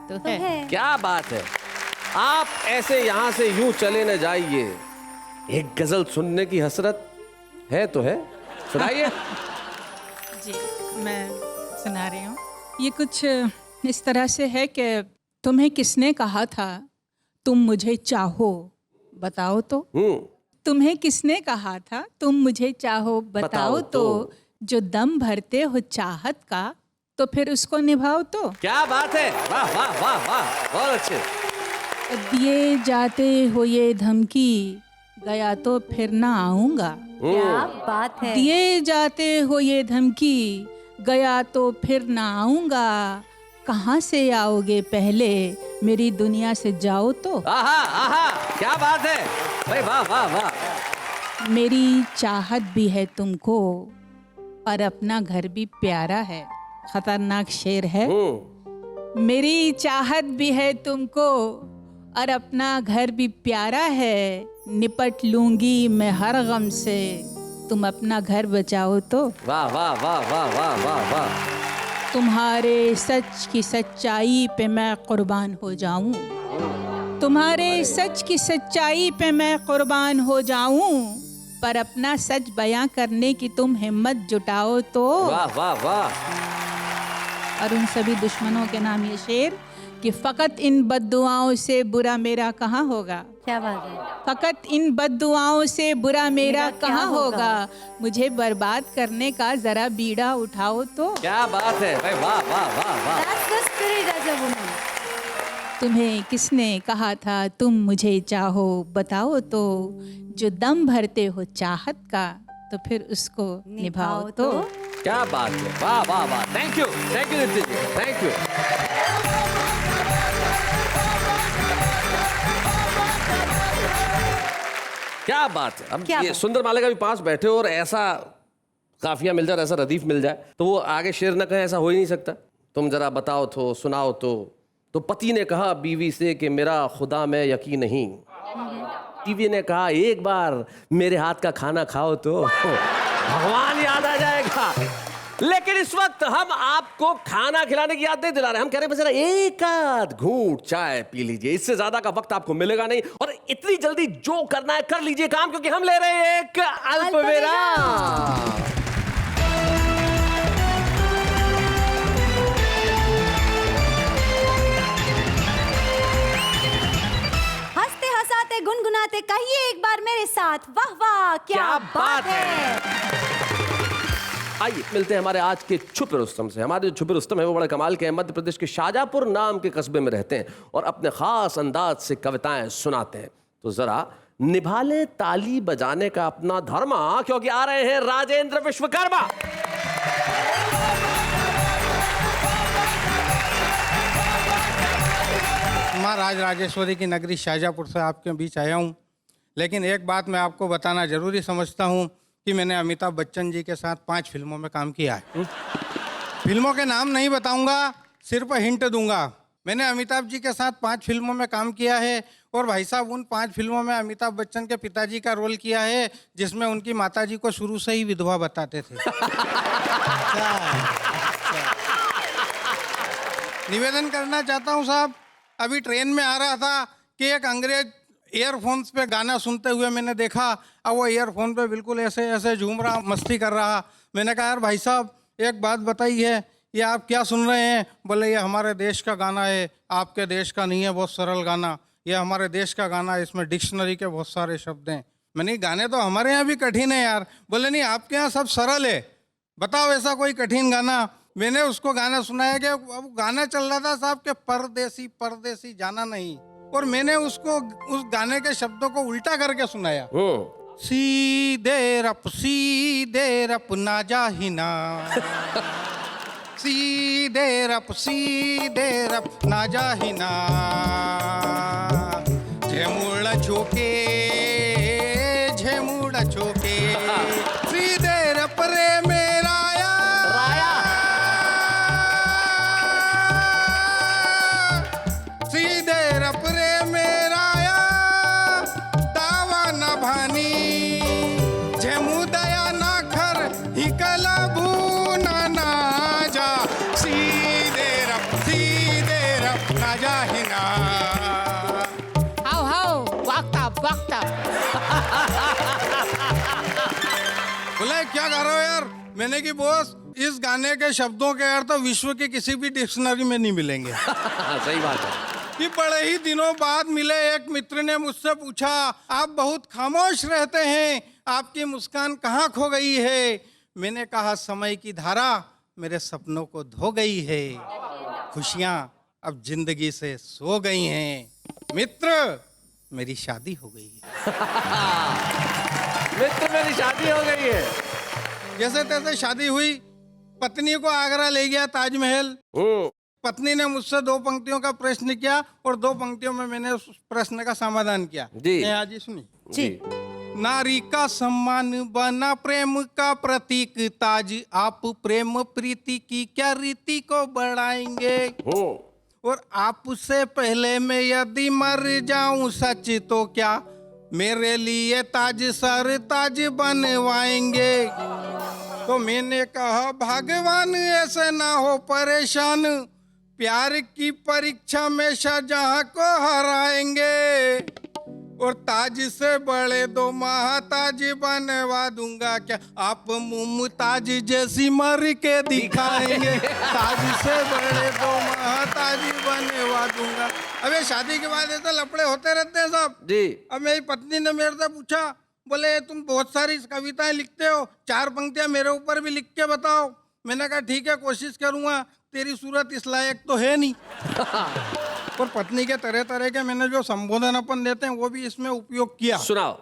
L: तो है।
A: क्या बात है। आप ऐसे यहाँ से यूं चले न जाइए, एक गजल सुनने की हसरत है तो है, सुनाइए।
L: जी मैं सुना रही हूँ। ये कुछ इस तरह से है कि तुम्हें किसने कहा था तुम मुझे चाहो बताओ तो, तुम्हें किसने कहा था तुम मुझे चाहो बताओ तो, जो दम भरते हो चाहत का तो फिर उसको निभाओ तो।
A: क्या बात है, वाह वाह वाह वाह, बहुत अच्छे।
L: दिए जाते हो ये धमकी गया तो फिर ना आऊंगा,
B: क्या बात है।
L: दिए जाते हो ये धमकी गया तो फिर ना आऊंगा, कहाँ से आओगे पहले मेरी दुनिया से जाओ तो।
A: आहा आहा, क्या बात है भाई, वाह वाह वाह।
L: मेरी चाहत भी है तुमको और अपना घर भी प्यारा है, खतरनाक शेर है। मेरी चाहत भी है तुमको और अपना घर भी प्यारा है, निपट लूंगी मैं हर गम से तुम अपना घर बचाओ तो।
A: वाह वाह वाह वाह वाह वाह वाह।
L: तुम्हारे सच की सच्चाई पे मैं कुर्बान हो जाऊं, तुम्हारे सच की सच्चाई पे मैं कुर्बान हो जाऊं, पर अपना सच बयां करने की तुम हिम्मत जुटाओ तो।
A: वाह वाह वाह।
L: और उन सभी दुश्मनों के नाम ये शेर कि फ़कत इन बद्दुआओं से बुरा मेरा कहाँ होगा।
B: क्या बात है।
L: फ़कत इन बद्दुआओं से बुरा मेरा कहाँ होगा, मुझे बर्बाद करने का ज़रा बीड़ा उठाओ तो।
A: क्या बात है भाई, वाह वाह वाह वाह।
B: That's the spirit as a woman.
L: तुम्हें किसने कहा था तुम मुझे चाहो बताओ तो, जो दम भरते हो चाहत का तो फिर उसको निभाओ तो।
A: क्या बात है, वाह वाह वाह। Thank you Nitin ji, thank you. क्या बात है। अब ये सुंदर मालिका भी पास बैठे और ऐसा काफिया मिल जाए, ऐसा रदीफ मिल जाए तो वो आगे शेर न कहे, ऐसा हो ही नहीं सकता। तुम जरा बताओ तो, सुनाओ तो पति ने कहा बीवी से कि मेरा खुदा में यकीन नहीं, बीवी ने कहा एक बार मेरे हाथ का खाना खाओ तो भगवान याद आ जाएगा। लेकिन इस वक्त हम आपको खाना खिलाने की याद नहीं दिला रहे, हम कह रहे हैं जरा एक आध घूंट चाय पी लीजिए, इससे ज्यादा का वक्त आपको मिलेगा नहीं, और इतनी जल्दी जो करना है कर लीजिए काम, क्योंकि हम ले रहे हैं एक अल्पविराम।
B: हंसते हंसाते गुनगुनाते कहिए एक बार मेरे साथ, वाह वाह क्या बात है।
A: आइए मिलते हैं हमारे आज के छुपे रुस्तम से। हमारे जो छुपे रुस्तम है वो बड़े कमाल के हैं, मध्य प्रदेश के शाजापुर नाम के कस्बे में रहते हैं और अपने खास अंदाज से कविताएं सुनाते हैं। तो जरा निभा ले ताली बजाने का अपना धर्मा, क्योंकि आ रहे हैं राजेंद्र विश्वकर्मा।
N: माँ राज राजेश्वरी की नगरी शाजापुर से आपके बीच आया हूँ, लेकिन एक बात मैं आपको बताना जरूरी समझता हूँ कि मैंने अमिताभ बच्चन जी के साथ 5 फिल्मों में काम किया है। फिल्मों के नाम नहीं बताऊंगा, सिर्फ हिंट दूंगा। मैंने अमिताभ जी के साथ 5 फिल्मों में काम किया है और भाई साहब उन 5 फिल्मों में अमिताभ बच्चन के पिताजी का रोल किया है, जिसमें उनकी माताजी को शुरू से ही विधवा बताते थे। निवेदन करना चाहता हूँ साहब अभी ट्रेन में आ रहा था कि एक अंग्रेज ईयरफोन्स पे गाना सुनते हुए मैंने देखा, अब वो ईयरफोन पे बिल्कुल ऐसे ऐसे झूम रहा, मस्ती कर रहा। मैंने कहा यार भाई साहब एक बात बताइए, ये आप क्या सुन रहे हैं? बोले ये हमारे देश का गाना है, आपके देश का नहीं है, बहुत सरल गाना, ये हमारे देश का गाना है, इसमें डिक्शनरी के बहुत सारे शब्द हैं। मैंने गाने तो हमारे यहाँ भी कठिन है यार। बोले नहीं आपके यहाँ सब सरल है, बताओ ऐसा कोई कठिन गाना। मैंने उसको गाना सुनाया कि अब गाना चल रहा था साहब के परदेसी परदेसी जाना नहीं, और मैंने उसको उस गाने के शब्दों को उल्टा करके सुनाया। सीधे रप ना जाहिना, सीधे रप ना जाहिना, झेमुड़ झोके झेमुड़ झोके, सीधे रप रे मेरा राया, सीधे रप रे मेरा दावा न भानी, झेमुदया ना खर हिकला भूना ना जा, सीधे रप ना जाहिना।
I: हाउ वाक्ता वाक्ता।
N: बोले क्या कर रहे हो यार? मैंने की बॉस इस गाने के शब्दों के अर्थ तो विश्व की किसी भी डिक्शनरी में नहीं मिलेंगे।
A: सही बात है
N: कि बड़े ही दिनों बाद मिले एक मित्र ने मुझसे पूछा, आप बहुत खामोश रहते हैं, आपकी मुस्कान कहाँ खो गई है? मैंने कहा समय की धारा मेरे सपनों को धो गई है, खुशियाँ अब जिंदगी से सो गई हैं। मित्र मेरी शादी हो गई है।
A: मित्र मेरी शादी हो गई है।
N: जैसे तैसे शादी हुई, पत्नी को आगरा ले गया ताजमहल। पत्नी ने मुझसे 2 पंक्तियों का प्रश्न किया और 2 पंक्तियों में मैंने उस प्रश्न का समाधान किया।
A: जी
N: जी सुनिए जी। नारी का सम्मान बना प्रेम का प्रतीक ताज, आप प्रेम प्रीति की क्या रीति को बढ़ाएंगे? और आपसे पहले मैं यदि मर जाऊं सच तो क्या मेरे लिए ताज सर ताज बनवाएंगे? तो मैंने कहा भगवान ऐसे ना हो परेशान, प्यार की परीक्षा में शाहजहां को हराएंगे, और ताज से बड़े 2 महाताज बनवा दूंगा क्या आप मुमताज जैसी मर के दिखाएंगे? ताज से बड़े 2 महाताज बनवा दूंगा। अबे शादी के बाद ऐसे लफड़े होते रहते हैं साहब
A: जी।
N: अब मेरी पत्नी ने मेरे से पूछा, बोले तुम बहुत सारी कविताएं लिखते हो, 4 पंक्तियां मेरे ऊपर भी लिख के बताओ। मैंने कहा ठीक है कोशिश करूंगा, तेरी सूरत इस लायक तो है नहीं। और पत्नी के तरह तरह के मैंने जो संबोधन अपन देते हैं वो भी इसमें उपयोग किया।
A: सुनाओ।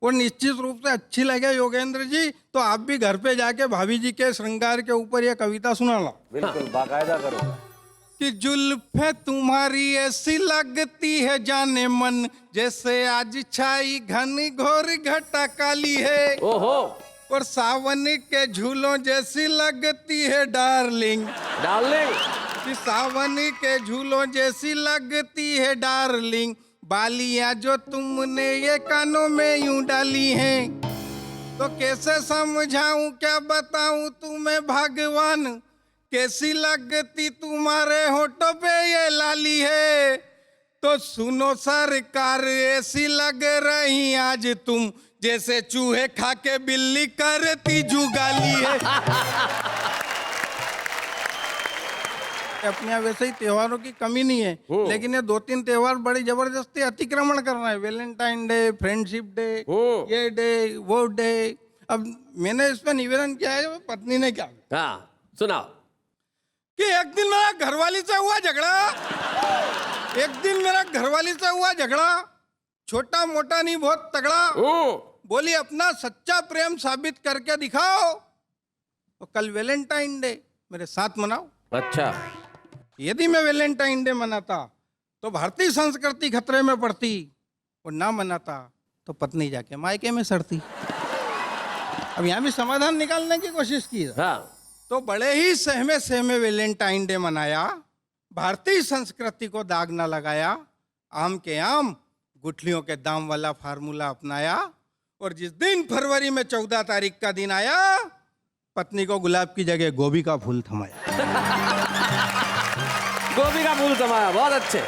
N: और निश्चित रूप से अच्छी लगे योगेंद्र जी तो आप भी घर पे जाके भाभी जी के श्रृंगार के ऊपर ये कविता सुना लो।
A: बिल्कुल बाकायदा करो।
N: कि जुल्फे तुम्हारी ऐसी लगती है जाने मन, जैसे आज छाई घन घोर घटा काली है।
A: ओहो।
N: और सावन के झूलों जैसी लगती है डार्लिंग,
A: डार्लिंग
N: कि सावन के झूलों जैसी लगती है डार्लिंग, बालियां जो तुमने ये कानों में यूं डाली हैं, तो कैसे समझाऊं क्या बताऊं तुम्हें भगवान, कैसी लगती तुम्हारे होठों पे ये लाली है। तो सुनो सरकार ऐसी लग रही आज तुम, जैसे चूहे खा के बिल्ली करती जुगाली है। अपने यहाँ वैसे ही त्योहारों की कमी नहीं है, लेकिन ये 2-3 त्योहार बड़ी जबरदस्ती अतिक्रमण कर रहे हैं। वैलेंटाइन डे, फ्रेंडशिप डे, ये डे वो डे। अब मैंने इस पर निवेदन किया है, पत्नी ने क्या
A: सुनाओ
N: कि एक दिन मेरा घरवाली से हुआ झगड़ा, छोटा मोटा नहीं बहुत तगड़ा। बोली अपना सच्चा प्रेम साबित करके दिखाओ, तो कल वैलेंटाइन डे मेरे साथ मनाओ।
A: अच्छा।
N: यदि मैं वैलेंटाइन डे मनाता तो भारतीय संस्कृति खतरे में पड़ती, और ना मनाता तो पत्नी जाके मायके में सड़ती। अब यहाँ भी समाधान निकालने की कोशिश की। तो बड़े ही सहमे वैलेंटाइन डे मनाया, भारतीय संस्कृति को दाग ना लगाया, आम के आम गुठलियों के दाम वाला फार्मूला अपनाया, और जिस दिन फरवरी में 14 तारीख का दिन आया, पत्नी को गुलाब की जगह गोभी का फूल थमाया।
A: गोभी का फूल थमाया, बहुत अच्छे।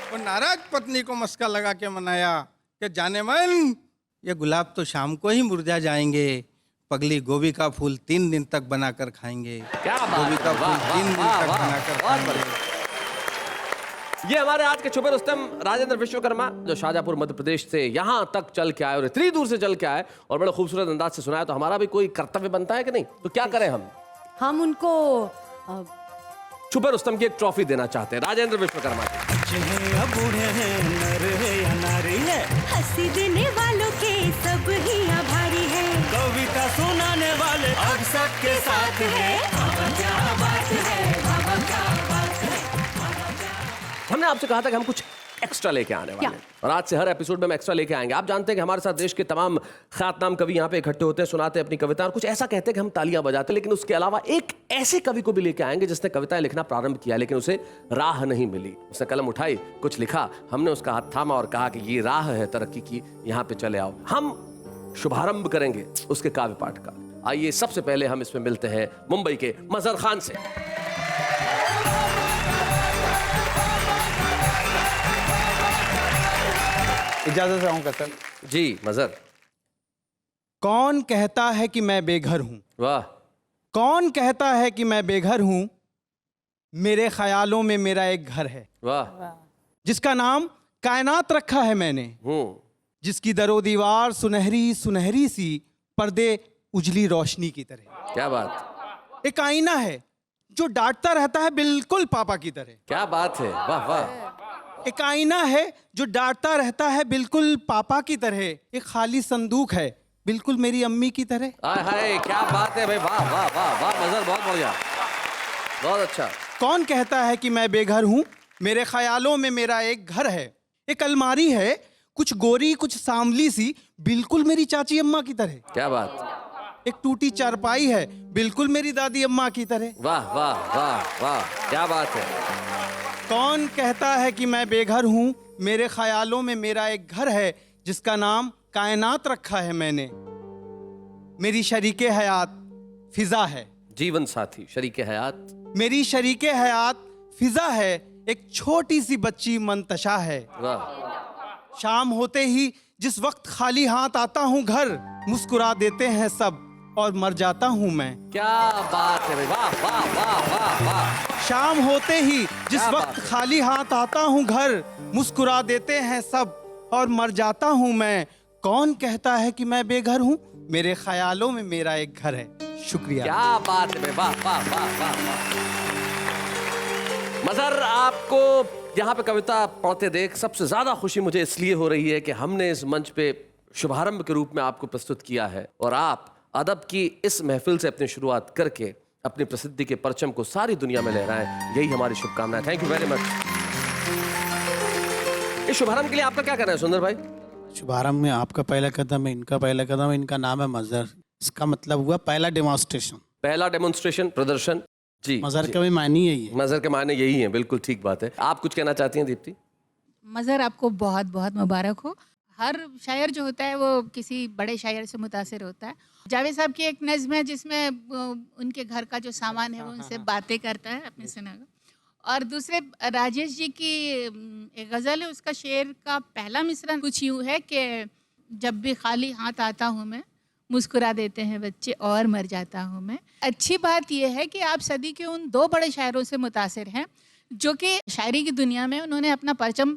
N: वो नाराज पत्नी को मस्का लगा के मनाया कि जाने मन, ये गुलाब तो शाम को ही मुरझा जाएंगे, पगली गोभी का फूल 3 दिन तक बनाकर खाएंगे।
A: क्या बात
N: गोभी का
A: है, वाह,
N: फूल 3 दिन
A: वाह,
N: तक
A: वाह,
N: बनाकर
A: बहुत
N: खाएंगे।
A: ये हमारे आज के छुपे रुस्तम राजेंद्र विश्वकर्मा, जो शाहजहाँपुर मध्य प्रदेश से यहाँ तक चल के आए और इतनी दूर से चल के आए और बड़े खूबसूरत अंदाज से सुनाया, तो हमारा भी कोई कर्तव्य बनता है कि नहीं? तो क्या करें हम
B: उनको
A: छुपे रुस्तम की एक ट्रॉफी देना चाहते हैं राजेंद्र विश्वकर्मा को।
J: बूढ़े हैं, नर है या नारी है,
B: हंसी देने वालों के सब ही आभारी है,
J: कविता सुनाने वाले अब सबके साथ है। क्या बात है, क्या बात है।
A: हमने आपसे कहा था कि हम कुछ एक्स्ट्रा लेके आने वाले हैं और आज से हर एपिसोड में हम एक्स्ट्रा लेके आएंगे। आप जानते हैं कि हमारे साथ देश के तमाम ख्यातनाम कवि यहाँ पे इकट्ठे होते हैं, सुनाते हैं अपनी कविता और कुछ ऐसा कहते हैं कि हम तालियां बजाते हैं, लेकिन उसके अलावा एक ऐसे कवि को भी लेके आएंगे जिसने कविताएं लिखना प्रारंभ किया लेकिन उसे राह नहीं मिली। उसने कलम उठाई, कुछ लिखा, हमने उसका हाथ थामा और कहा कि ये राह है तरक्की की, यहाँ पे चले आओ। हम शुभारंभ करेंगे उसके काव्य पाठ का। आइए सबसे पहले हम इसमें मिलते हैं मुंबई के मजहर खान से।
M: इजाजत चाहूंगा सर।
A: जी मजहर।
M: कौन कहता है कि मैं बेघर हूं?
A: वाह।
M: कौन कहता है कि मैं बेघर हूं? मेरे ख्यालों में मेरा एक घर है।
A: वाह।
M: जिसका नाम कायनात रखा है मैंने, जिसकी दरो दीवार सुनहरी सुनहरी सी, पर्दे उजली रोशनी की तरह।
A: क्या बात।
M: एक आईना है जो डांटता रहता है बिल्कुल पापा की तरह।
A: क्या बात है, वाह वाह।
M: एक आईना है जो डांटता रहता है बिल्कुल पापा की तरह। एक खाली संदूक है बिल्कुल मेरी अम्मी की तरह।
A: हाय हाय, क्या बात है भाई, वाह वाह वाह वाह मजहर, बहुत बढ़िया, बहुत अच्छा।
M: कौन कहता है कि मैं बेघर हूं? मेरे ख्यालों में मेरा एक घर है। एक अलमारी है कुछ गोरी कुछ सांवली सी, बिल्कुल मेरी चाची अम्मा की तरह।
A: क्या बात।
M: एक टूटी चारपाई है बिल्कुल मेरी दादी अम्मा की तरह।
A: वाह वाह वाह वाह, क्या बात है।
M: कौन कहता है कि मैं बेघर हूं? मेरे ख्यालों में मेरा एक घर है जिसका नाम कायनात रखा है मैंने। मेरी शरीके हयात फिजा है।
A: जीवन साथी, शरीके हयात।
M: मेरी शरीके हयात फिजा है। एक छोटी सी बच्ची मंतशा है।
A: वाह।
M: शाम होते ही जिस वक्त खाली हाथ आता हूँ घर, मुस्कुरा देते हैं सब और मर जाता हूँ मैं।
A: क्या बात है भाई, वाह वाह वाह वाह वाह।
M: शाम होते ही जिस वक्त खाली हाथ आता हूँ घर, मुस्कुरा देते हैं सब और मर जाता हूँ मैं। कौन कहता है कि मैं बेघर हूँ? मेरे ख्यालों में मेरा एक घर है। शुक्रिया।
A: क्या बात है भाई, वाह वाह वाह वाह वाह। मजहर, आपको यहाँ पे कविता पढ़ते देख सबसे ज्यादा खुशी मुझे इसलिए हो रही है कि हमने इस मंच पे शुभारंभ के रूप में आपको प्रस्तुत किया है और आप अदब की इस महफिल से अपनी शुरुआत करके अपनी प्रसिद्धि के परचम को सारी दुनिया में लहराएं, यही हमारी शुभकामनाएं। Thank you very much. इस शुभारंभ के लिए आपका क्या कहना है सुंदर भाई?
N: शुभारंभ में आपका पहला कदम है, इनका पहला कदम है, इनका नाम है मजहर। इसका मतलब हुआ पहला डेमोन्स्ट्रेशन,
A: पहला डेमोन्स्ट्रेशन, प्रदर्शन। जी,
N: मजहर का भी मायने यही है।
A: मजहर के मायने यही है, बिल्कुल ठीक बात है। आप कुछ कहना चाहती हैं दीप्ति?
L: मजहर, आपको बहुत बहुत मुबारक हो। हर शायर जो होता है वो किसी बड़े शायर से मुतासिर होता है। जावेद साहब की एक नज़्म है जिसमें उनके घर का जो सामान है वो उनसे बातें करता है अपने सुनागा। और दूसरे राजेश जी की एक गज़ल है, उसका शेर का पहला मिसरा कुछ यूँ है कि जब भी खाली हाथ आता हूँ मैं, मुस्कुरा देते हैं बच्चे और मर जाता हूँ मैं। अच्छी बात यह है कि आप सदी के उन 2 बड़े शायरों से मुतासिर हैं जो कि शायरी की दुनिया में उन्होंने अपना परचम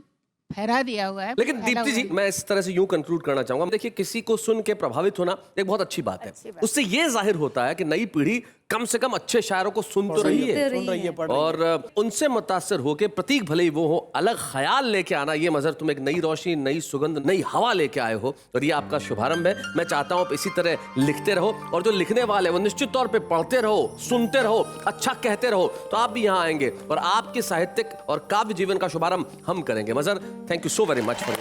L: फहरा दिया हुआ है।
A: लेकिन दीप्ति जी, मैं इस तरह से यूं कंक्लूड करना चाहूंगा, देखिए किसी को सुन के प्रभावित होना एक बहुत अच्छी बात है। उससे ये जाहिर होता है कि नई पीढ़ी कम से कम अच्छे शायरों को सुन तो रही है और उनसे मुतासिर होके प्रतीक भले ही वो हो, अलग ख्याल लेके आना। ये मजहर, तुम एक नई रोशनी, नई सुगंध, नई हवा लेके आए हो और ये आपका शुभारंभ है। मैं चाहता हूँ आप इसी तरह लिखते रहो और जो लिखने वाले वो निश्चित तौर पे पढ़ते रहो, सुनते रहो, अच्छा कहते रहो, तो आप भी यहाँ आएंगे और आपके साहित्यिक और काव्य जीवन का शुभारंभ हम करेंगे। Mazhar, thank you so very much for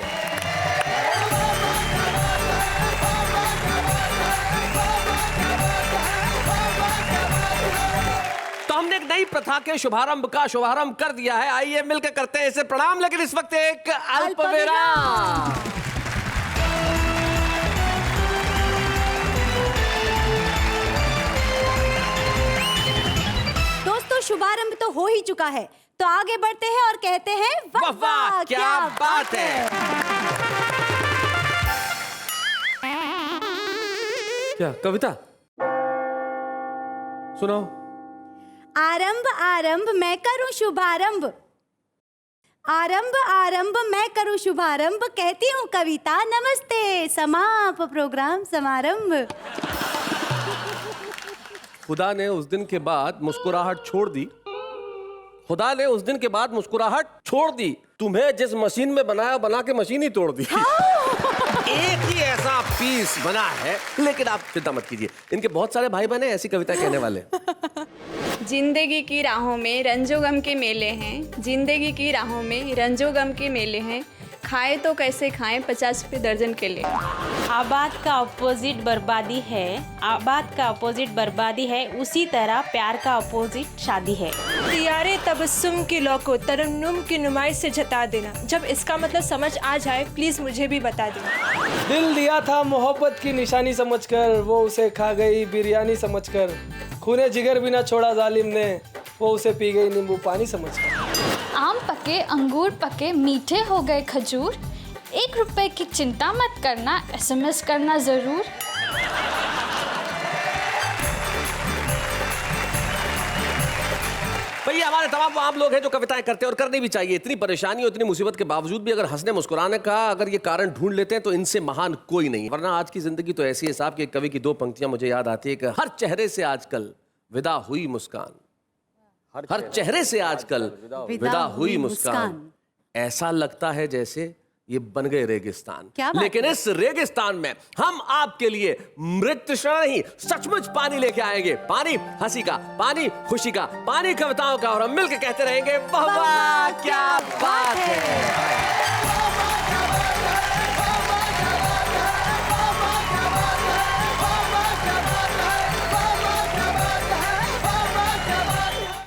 A: नई प्रथा के शुभारंभ का शुभारंभ कर दिया है। आइए मिलकर करते हैं इसे प्रणाम, लेकिन इस वक्त एक अल्प विराम।
B: दोस्तों, शुभारंभ तो हो ही चुका है। तो आगे बढ़ते हैं और कहते हैं वाह वाह क्या बात है।
A: क्या कविता सुनाओ।
B: आरंभ आरंभ मैं करूं शुभारंभ, आरंभ आरंभ मैं करूं शुभारंभ, कहती हूँ कविता नमस्ते, समाप प्रोग्राम समारंभ।
A: खुदा ने उस दिन के बाद मुस्कुराहट छोड़ दी, खुदा ने उस दिन के बाद मुस्कुराहट छोड़ दी, तुम्हें जिस मशीन में बनाया बना के मशीन ही तोड़ दी। एक ही ऐसा पीस बना है, लेकिन आप चिंता मत कीजिए, इनके बहुत सारे भाई बहन ऐसी कविता कहने वाले।
O: जिंदगी की राहों में रंजो गम के मेले हैं, जिंदगी की राहों में रंजो गम के मेले हैं, खाए तो कैसे खाएं 50 रुपये दर्जन के लिए।
P: आबाद का अपोजिट बर्बादी है, आबाद का अपोजिट बर्बादी है, उसी तरह प्यार का अपोजिट शादी है।
Q: तियारे तबस्सुम की लौ को तरन्नुम की नुमाइश से जता देना, जब इसका मतलब समझ आ जाए प्लीज मुझे भी बता देना।
R: दिल दिया था मोहब्बत की निशानी समझकर, वो उसे खा गई बिरयानी समझकर, खूने जिगर भी ना छोड़ा जालिम ने, वो उसे पी गई नींबू पानी समझकर।
S: आम पके अंगूर पके मीठे हो गए खजूर, 1 रुपए की चिंता मत करना, SMS करना जरूर।
A: भैया हमारे तमाम आम लोग हैं जो कविताएं करते हैं और करनी भी चाहिए। इतनी परेशानी और इतनी मुसीबत के बावजूद भी अगर हंसने मुस्कुराने का अगर ये कारण ढूंढ लेते हैं तो इनसे महान कोई नहीं। वरना आज की जिंदगी तो ऐसी है साहब कि कवि की 2 पंक्तियां मुझे याद आती है कि हर चेहरे से आजकल विदा हुई मुस्कान, हर चेहरे से आजकल विदा हुई मुस्कान, ऐसा लगता है जैसे ये बन गए रेगिस्तान। लेकिन इस रेगिस्तान में हम आपके लिए मृत तृष्णा नहीं सचमुच पानी लेके आएंगे। पानी हंसी का, पानी खुशी का, पानी कविताओं का, और हम मिलकर कहते रहेंगे वाह वाह क्या बात है।